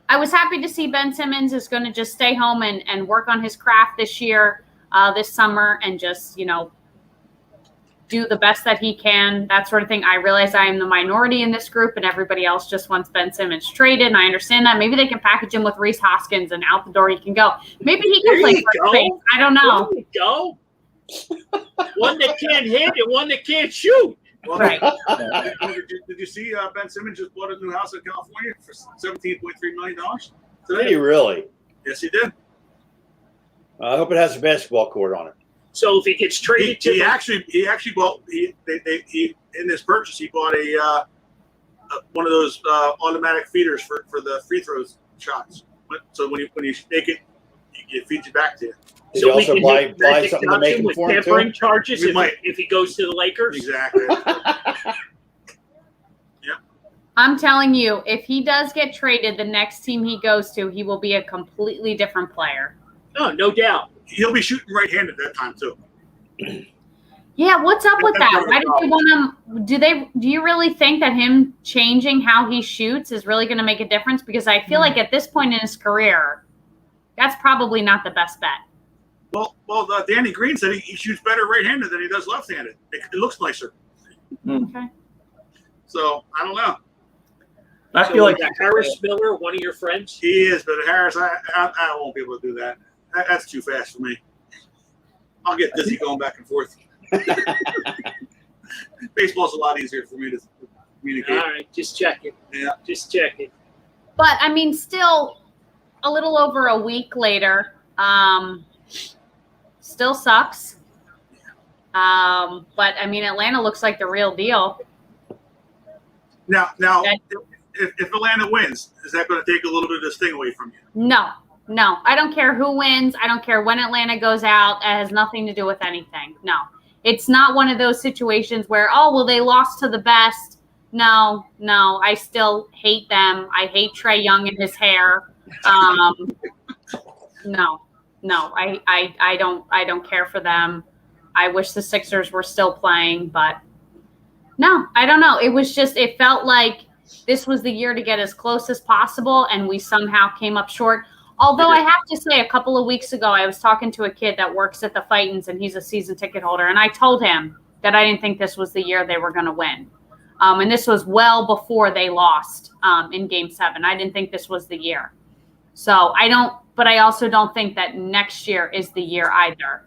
I was happy to see Ben Simmons is going to just stay home and work on his craft this year, this summer, and just do the best that he can, that sort of thing. I realize I am the minority in this group and everybody else just wants Ben Simmons traded, and I understand that. Maybe they can package him with Reese Hoskins and out the door he can go. Maybe he can play first base. I don't know. There you go. One that can't hit and one that can't shoot. Well, right. Did you see Ben Simmons just bought a new house in California for $17.3 million? Did he really? Yes, he did. I hope it has a basketball court on it. So if he gets traded, he actually bought he in this purchase he bought a one of those automatic feeders for the free throws shots. So when you make it, it feeds you back to you. Did he also buy something to make him with for him tampering too? charges if he goes to the Lakers? Exactly. Yeah. I'm telling you, if he does get traded, the next team he goes to, he will be a completely different player. Oh, no doubt. He'll be shooting right-handed that time too. Yeah, what's up with That's that? not a Why did they want him? Do you really think that him changing how he shoots is really going to make a difference? Because I feel like at this point in his career, that's probably not the best bet. Well, Danny Green said he shoots better right-handed than he does left-handed. It looks nicer. Okay. So I don't know. I So feel like Harris Miller, one of your friends. He is, but Harris, I won't be able to do that. That's too fast for me. I'll get dizzy going back and forth. Baseball's a lot easier for me to communicate. All right, just checking. Yeah. Just checking. But I mean, still a little over a week later, still sucks. But I mean, Atlanta looks like the real deal. Now, if Atlanta wins, is that going to take a little bit of this thing away from you? No, I don't care who wins. I don't care when Atlanta goes out. It has nothing to do with anything. No, it's not one of those situations where, oh, well, they lost to the best. No, I still hate them. I hate Trae Young and his hair. No, I don't care for them. I wish the Sixers were still playing, but no, I don't know. It was just, it felt like this was the year to get as close as possible, and we somehow came up short. Although I have to say, a couple of weeks ago, I was talking to a kid that works at the Fightins, and he's a season ticket holder, and I told him that I didn't think this was the year they were going to win. And this was well before they lost in Game 7. I didn't think this was the year. So but I also don't think that next year is the year either.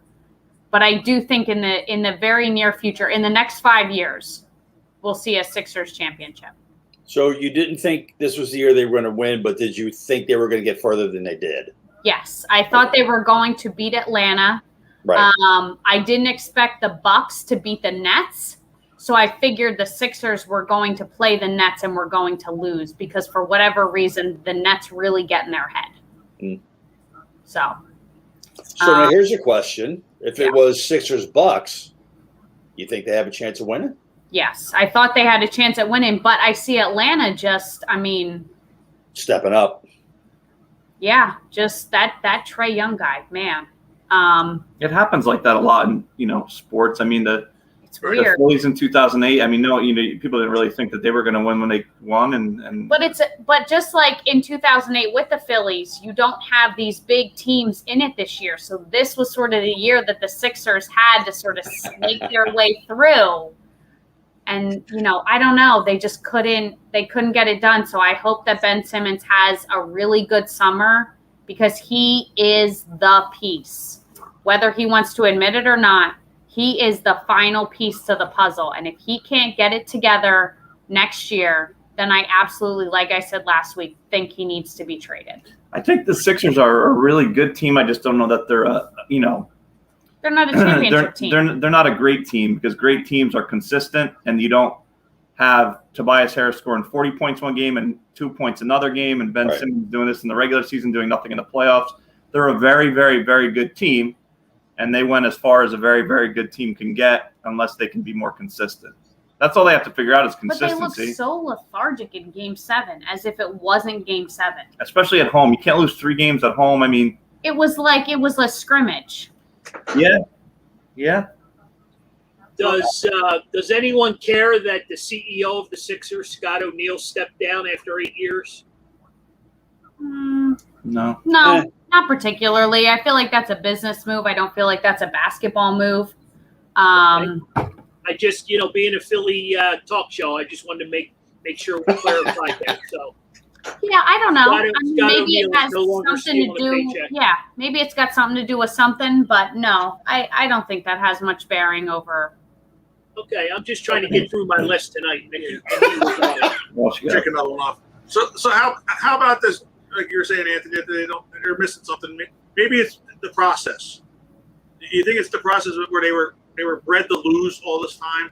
But I do think in the very near future, in the next 5 years, we'll see a Sixers championship. So you didn't think this was the year they were going to win, but did you think they were going to get further than they did? Yes, I thought they were going to beat Atlanta. Right. I didn't expect the Bucks to beat the Nets, so I figured the Sixers were going to play the Nets and were going to lose because for whatever reason, the Nets really get in their head. Mm. So now here's a question. If it was Sixers-Bucks, you think they have a chance of winning? Yes, I thought they had a chance at winning, but I see Atlanta stepping up. Yeah, just that Trae Young guy, man. it happens like that a lot in sports. I mean It's the weird. Phillies in 2008. I mean, people didn't really think that they were going to win when they won, and But just like in 2008 with the Phillies, you don't have these big teams in it this year. So this was sort of the year that the Sixers had to sort of snake their way through. And, I don't know. They just couldn't get it done. So I hope that Ben Simmons has a really good summer because he is the piece. Whether he wants to admit it or not, he is the final piece to the puzzle. And if he can't get it together next year, then I absolutely, like I said last week, think he needs to be traded. I think the Sixers are a really good team. I just don't know that they're They're not a championship team. They're not a great team because great teams are consistent, and you don't have Tobias Harris scoring 40 points one game and 2 points another game, and Ben Right. Simmons doing this in the regular season, doing nothing in the playoffs. They're a very, very, very good team, and they went as far as a very, very good team can get unless they can be more consistent. That's all they have to figure out is But they consistency. looked so lethargic in Game 7, as if it wasn't Game 7. Especially at home. You can't lose 3 games at home. I mean, It was a scrimmage. yeah. Does anyone care that the CEO of the Sixers, Scott O'Neal, stepped down after 8 years? No. No, not particularly. I feel like that's a business move. I don't feel like that's a basketball move. I just, being a Philly talk show, I just wanted to make sure we clarified that. So Yeah, I don't know. Scott Maybe it O'Neal has is no longer something to stealing a do. paycheck. Yeah, maybe it's got something to do with something, but no, I don't think that has much bearing over. okay, I'm just trying to get through my list tonight. Well, she got- Check another one off. So how about this? Like you're saying, Anthony, that they're missing something. Maybe it's the process. You think it's the process where they were bred to lose all this time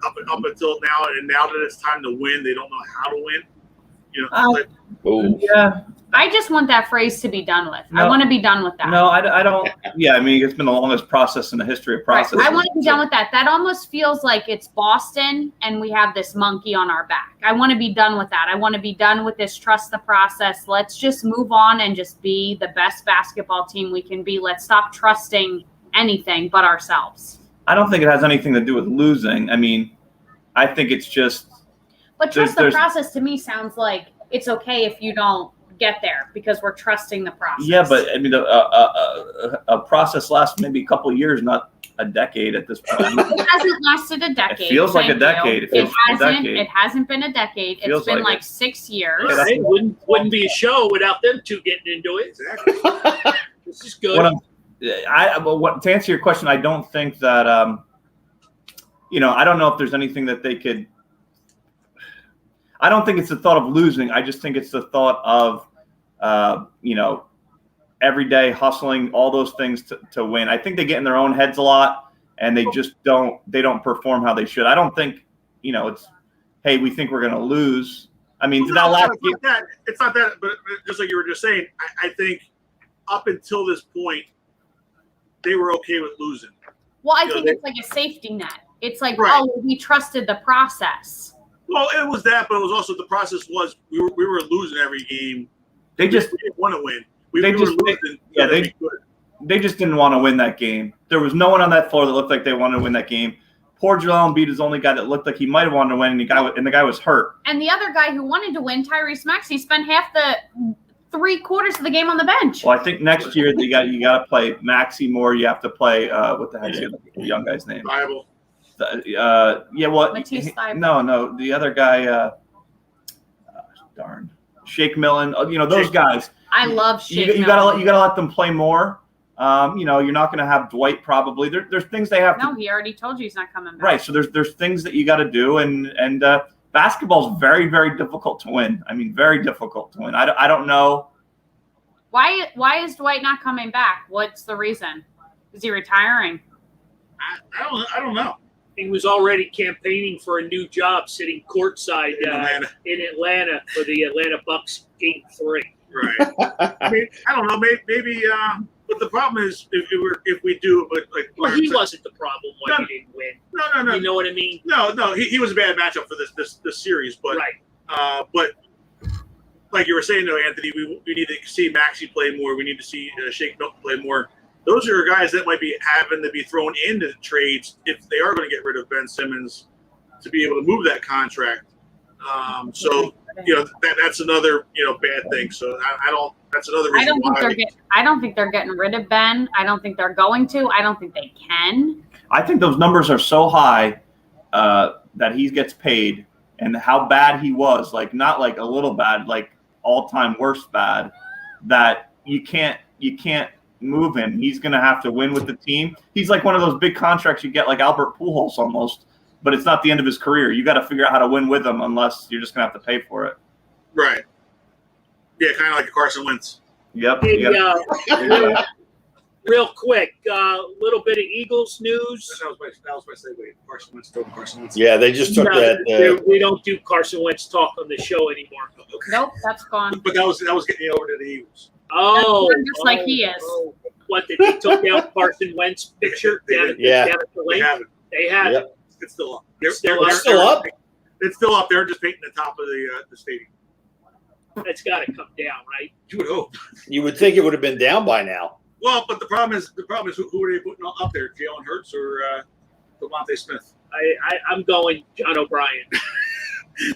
up until now, and now that it's time to win, they don't know how to win. Ooh. Yeah. I just want that phrase to be done with. I No. want to be done with that. No, I don't. Yeah, I mean, it's been the longest process in the history of Right. processes. I want to be done with that. That almost feels like it's Boston and we have this monkey on our back. I want to be done with that. I want to be done with this trust the process. Let's just move on and just be the best basketball team we can be. Let's stop trusting anything but ourselves. I don't think it has anything to do with losing. I mean, I think it's just. But trust the process to me sounds like it's okay if you don't get there because we're trusting the process. Yeah, but I mean, a process lasts maybe a couple of years, not a decade at this point. It hasn't lasted a decade. It feels like a decade. It hasn't been a decade. It's been like 6 years. Well, it wouldn't be a show without them two getting into it. Exactly. This is good. To answer your question, I don't think that I don't know if there's anything that they could. I don't think it's the thought of losing. I just think it's the thought of, every day hustling, all those things to win. I think they get in their own heads a lot, and they just don't perform how they should. I don't think, it's, hey, we think we're going to lose. I mean, It's not that, but just like you were just saying, I think up until this point, they were okay with losing. Well, I think it's like a safety net. It's like, Right. we trusted the process. Well, it was that, but it was also the process was we were losing every game. They just we didn't want to win. they just didn't want to win that game. There was no one on that floor that looked like they wanted to win that game. Poor Joel Embiid is the only guy that looked like he might have wanted to win, and the guy was hurt. And the other guy who wanted to win, Tyrese Maxey, spent half the 3/4 of the game on the bench. Well, I think next year you got to play Maxey more. You have to play what the heck's the young guy's name? Bible. Matisse Thybulle. No, the other guy. Shake Millen. Those guys. I love Shake You gotta let them play more. You're not gonna have Dwight probably. There's things they have. No, he already told you he's not coming back. Right. So there's things that you got to do, and basketball is very, very difficult to win. I mean, very difficult to win. I don't know. Why is Dwight not coming back? What's the reason? Is he retiring? I don't know. He was already campaigning for a new job sitting courtside in Atlanta for the Atlanta Bucks Game 3. Right. I mean, I don't know. Maybe. But the problem is if we do, but like. Well, he wasn't the problem when he didn't win. No. You know what I mean? No. He was a bad matchup for this series, but right. But like you were saying though, Anthony, we need to see Maxey play more. We need to see Shake Milton play more. Those are guys that might be having to be thrown into trades if they are going to get rid of Ben Simmons to be able to move that contract. So that's another bad thing. So I don't. That's another reason I don't think they're getting rid of Ben. I don't think they're going to. I don't think they can. I think those numbers are so high that he gets paid, and how bad he was, like not like a little bad, like all-time worst bad, that you can't move him. He's going to have to win with the team. He's like one of those big contracts you get like Albert Pujols almost, but it's not the end of his career. You got to figure out how to win with him unless you're just going to have to pay for it. Right. Yeah, kind of like Carson Wentz. Yep. Hey, real quick, little bit of Eagles news. That was my segue. Carson Wentz. Yeah, they just took that. We don't do Carson Wentz talk on the show anymore. Okay. Nope, that's gone. But that was getting over to the Eagles. Oh, just like he is. What, did they took down Carson Wentz picture down at the They lake? have it. They have it. It's still up. It's still up? It's still up. They're just painting the top of the stadium. It's got to come down, right? You would hope. You would think it would have been down by now. Well, but the problem is who are they putting up there? Jalen Hurts or Devontae Smith? I'm going John O'Brien.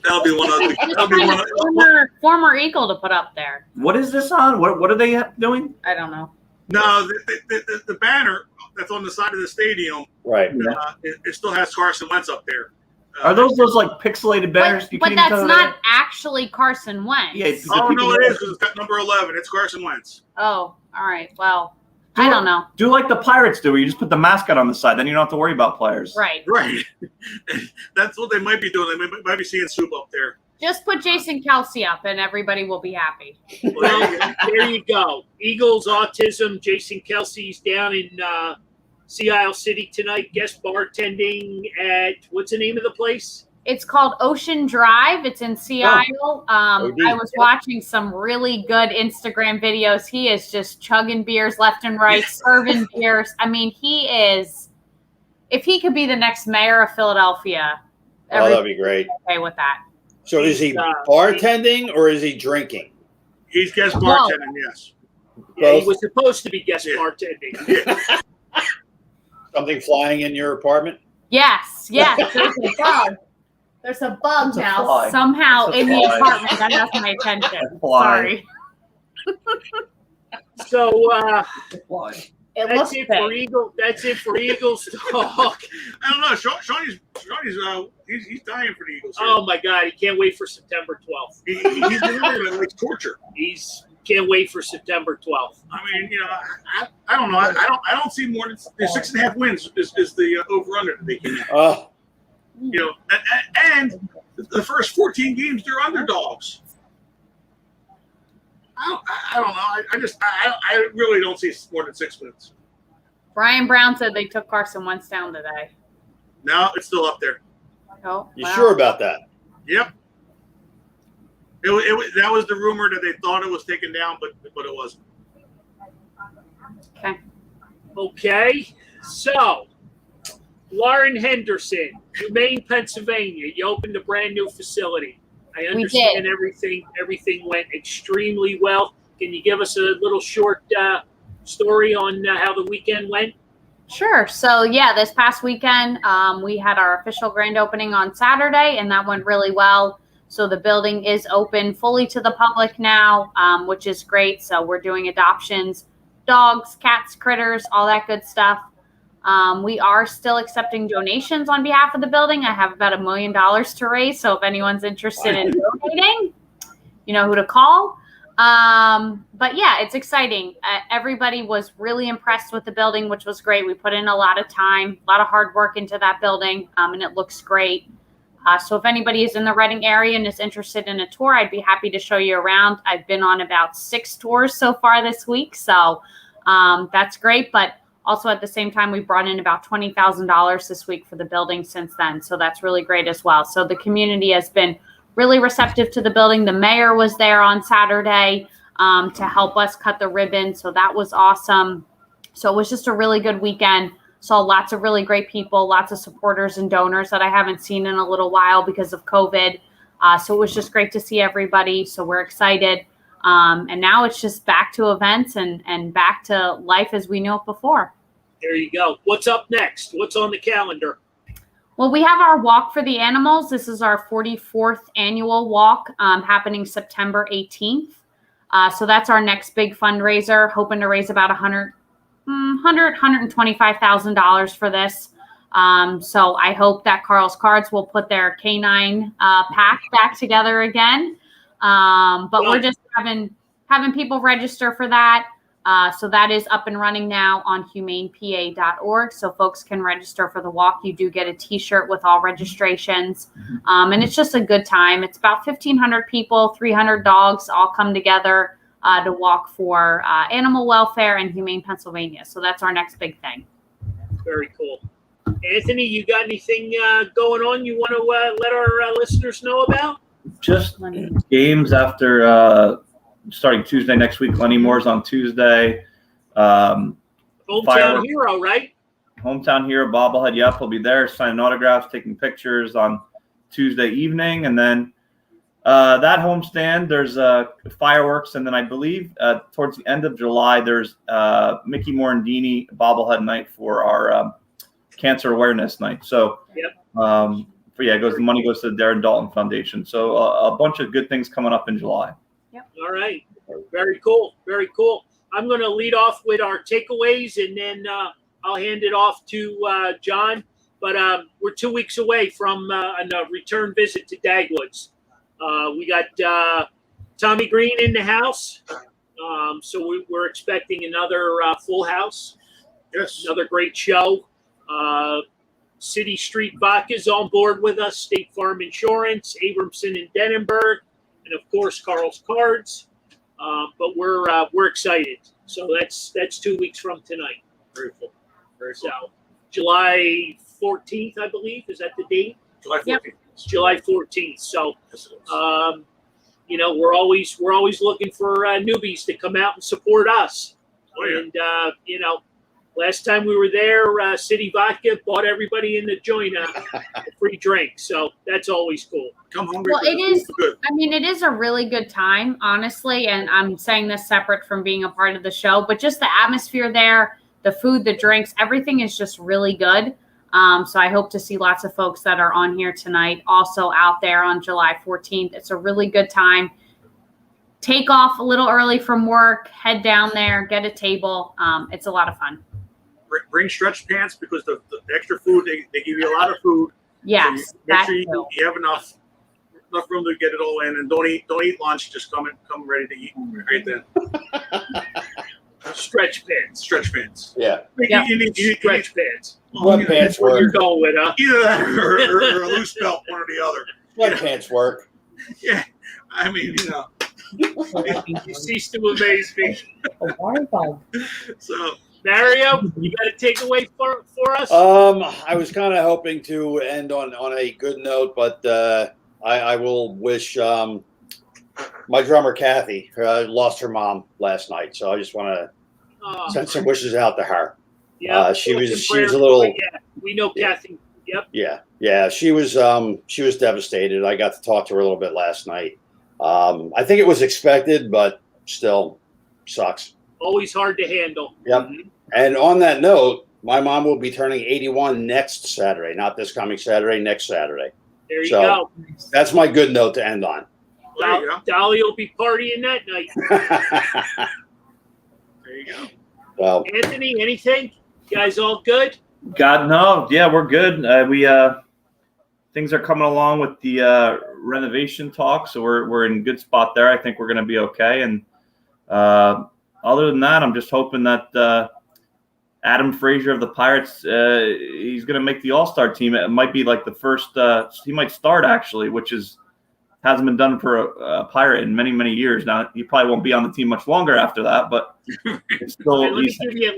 That'll be one of the former Eagle to put up there. What is this on? What are they doing? I don't know. No, the banner that's on the side of the stadium. Right. It still has Carson Wentz up there. Are those like pixelated banners? But that's not actually Carson Wentz. Yeah. No, it is because it's got number 11. It's Carson Wentz. Oh, all right. Well, I don't know. Do like the Pirates do, where you just put the mascot on the side, then you don't have to worry about players. Right. That's what they might be doing. They might be seeing Soup up there. Just put Jason Kelsey up, and everybody will be happy. Well, there you go. Eagles autism. Jason Kelsey's down in Sea Isle City tonight, guest bartending at what's the name of the place? It's called Ocean Drive. It's in Sea Isle. I was watching some really good Instagram videos. He is just chugging beers left and right, serving beers. I mean, he is. If he could be the next mayor of Philadelphia, that'd be great. Okay with that. So is he bartending or is he drinking? He's guest bartending, yes. Yeah, he was supposed to be guest bartending. Yeah. Something flying in your apartment? Yes. There's a bug. There's a bug It's a now fly. somehow It's a in the fly. apartment. That has my attention. Fly. Sorry. So It that's looks it big. for Eagle. That's it for Eagles talk. I don't know. Shawnee's he's dying for the Eagles. Here. Oh my God, he can't wait for September 12th. He's delivering it like torture. He's can't wait for September 12th. I mean, I don't know. I don't see more than 6.5 wins is the over under that they can get. And the first 14 games they're underdogs. I don't know. I really don't see more than 6 wins. Brian Brown said they took Carson Wentz down today. No, it's still up there. Oh, You wow. sure about that? Yep. That was the rumor that they thought it was taken down, but it wasn't. Okay, so Lauren Henderson, Humane, Pennsylvania. You opened a brand new facility. I understand everything went extremely well. Can you give us a little short story on how the weekend went? Sure. So, yeah, this past weekend, we had our official grand opening on Saturday, and that went really well. So the building is open fully to the public now, which is great. So we're doing adoptions, dogs, cats, critters, all that good stuff. We are still accepting donations on behalf of the building. I have about $1 million to raise. So if anyone's interested in donating, you know who to call. But yeah, it's exciting. Everybody was really impressed with the building, which was great. We put in a lot of time, a lot of hard work into that building, and it looks great. So if anybody is in the Reading area and is interested in a tour, I'd be happy to show you around. I've been on about 6 tours so far this week. So that's great. But also at the same time, we brought in about $20,000 this week for the building since then. So that's really great as well. So the community has been really receptive to the building. The mayor was there on Saturday to help us cut the ribbon. So that was awesome. So it was just a really good weekend. Saw lots of really great people, lots of supporters and donors that I haven't seen in a little while because of COVID. So it was just great to see everybody. So we're excited. And now it's just back to events and back to life as we knew it before. There you go. What's up next? What's on the calendar? Well, we have our Walk for the Animals. This is our 44th annual walk happening September 18th. So that's our next big fundraiser, hoping to raise about $125,000 for this. So I hope that Carl's Cards will put their canine pack back together again. But we're just having people register for that. So that is up and running now on humanepa.org. So folks can register for the walk. You do get a t-shirt with all registrations. And it's just a good time. It's about 1,500 people, 300 dogs all come together to walk for animal welfare and Humane Pennsylvania. So that's our next big thing. Very cool. Anthony, you got anything going on you want to let our listeners know about? Just games after starting Tuesday next week. Lenny Moore's on Tuesday. Hometown hero, right? Hometown hero bobblehead. Yep, he'll be there signing autographs, taking pictures on Tuesday evening, and then that homestand, there's fireworks, and then I believe towards the end of July, there's Mickey Morandini bobblehead night for our cancer awareness night. So, the money goes to the Darren Dalton Foundation. So a bunch of good things coming up in July. Yep. All right. Very cool. Very cool. I'm going to lead off with our takeaways, and then I'll hand it off to John. But we're 2 weeks away from a return visit to Dagwoods. We got Tommy Green in the house. So we're expecting another full house. Yes. Another great show. City Street Vodka's on board with us. State Farm Insurance, Abramson and Denenberg, and of course Carl's Cards. But we're excited. So that's 2 weeks from tonight. Very cool. Very cool. So July 14th, I believe, is that the date? July 14th. Yep. It's July 14th. So, we're always looking for newbies to come out and support us. Oh, yeah. And last time we were there, City Vodka bought everybody in the joint a free drink. So that's always cool. Come hungry. Well, it is. Good. I mean, it is a really good time, honestly. And I'm saying this separate from being a part of the show, but just the atmosphere there, The food, the drinks, everything is just really good. So I hope to see lots of folks that are on here tonight also out there on July 14th. It's a really good time. Take off a little early from work, head down there, get a table. It's a lot of fun. Bring stretch pants because the extra food, they give you a lot of food. Yes, So make that's sure true. you have enough room to get it all in, and don't eat lunch. Just come ready to eat right then. Stretch pants. Stretch pants. Yeah. Yeah. You need Stretch pants. Sweatpants Where you're work. going with, huh? either that or a loose belt, one or the other. Sweatpants work. Yeah, I mean, You cease to amaze me. So Mario, you got a takeaway for us? I was kind of hoping to end on a good note, but I will wish my drummer Kathy lost her mom last night, so I just want to send some wishes out to her. Yeah, she was a prayers, little. Yeah, we know Kathy. Yep. Yeah. She was devastated. I got to talk to her a little bit last night. I think it was expected, but still sucks. Always hard to handle. Yep. And on that note, my mom will be turning 81 next Saturday, not this coming Saturday, next Saturday. There you So, go. That's my good note to end on. there you go. Dolly will be partying that night. There you go. Well, Anthony, anything? You guys all good? God, no. Yeah, we're good. We things are coming along with the renovation talk, so we're in a good spot there. I think we're going to be okay. And other than that, I'm just hoping that Adam Frazier of the Pirates, he's going to make the All-Star team. It might be like the first. He might start actually, which hasn't been done for a Pirate in many, many years. Now he probably won't be on the team much longer after that, but it's still. Hey,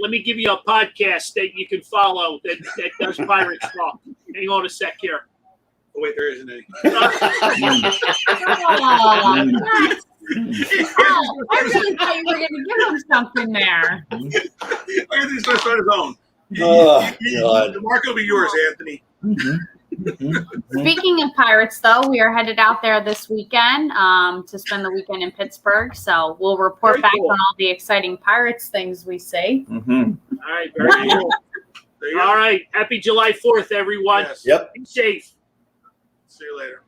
let me give you a podcast that you can follow that does Pirates talk. Hang on a sec here. Oh, wait, there isn't any. Oh, I really thought you were going to give him something there. Anthony's going to start his own. Oh, God. The mark will be yours, Anthony. Speaking of Pirates, though, we are headed out there this weekend to spend the weekend in Pittsburgh. So we'll report Very back cool. on all the exciting Pirates things we see. All right, very cool. There you go. All right, happy July 4th, everyone. Yes. Yep. Be safe. See you later.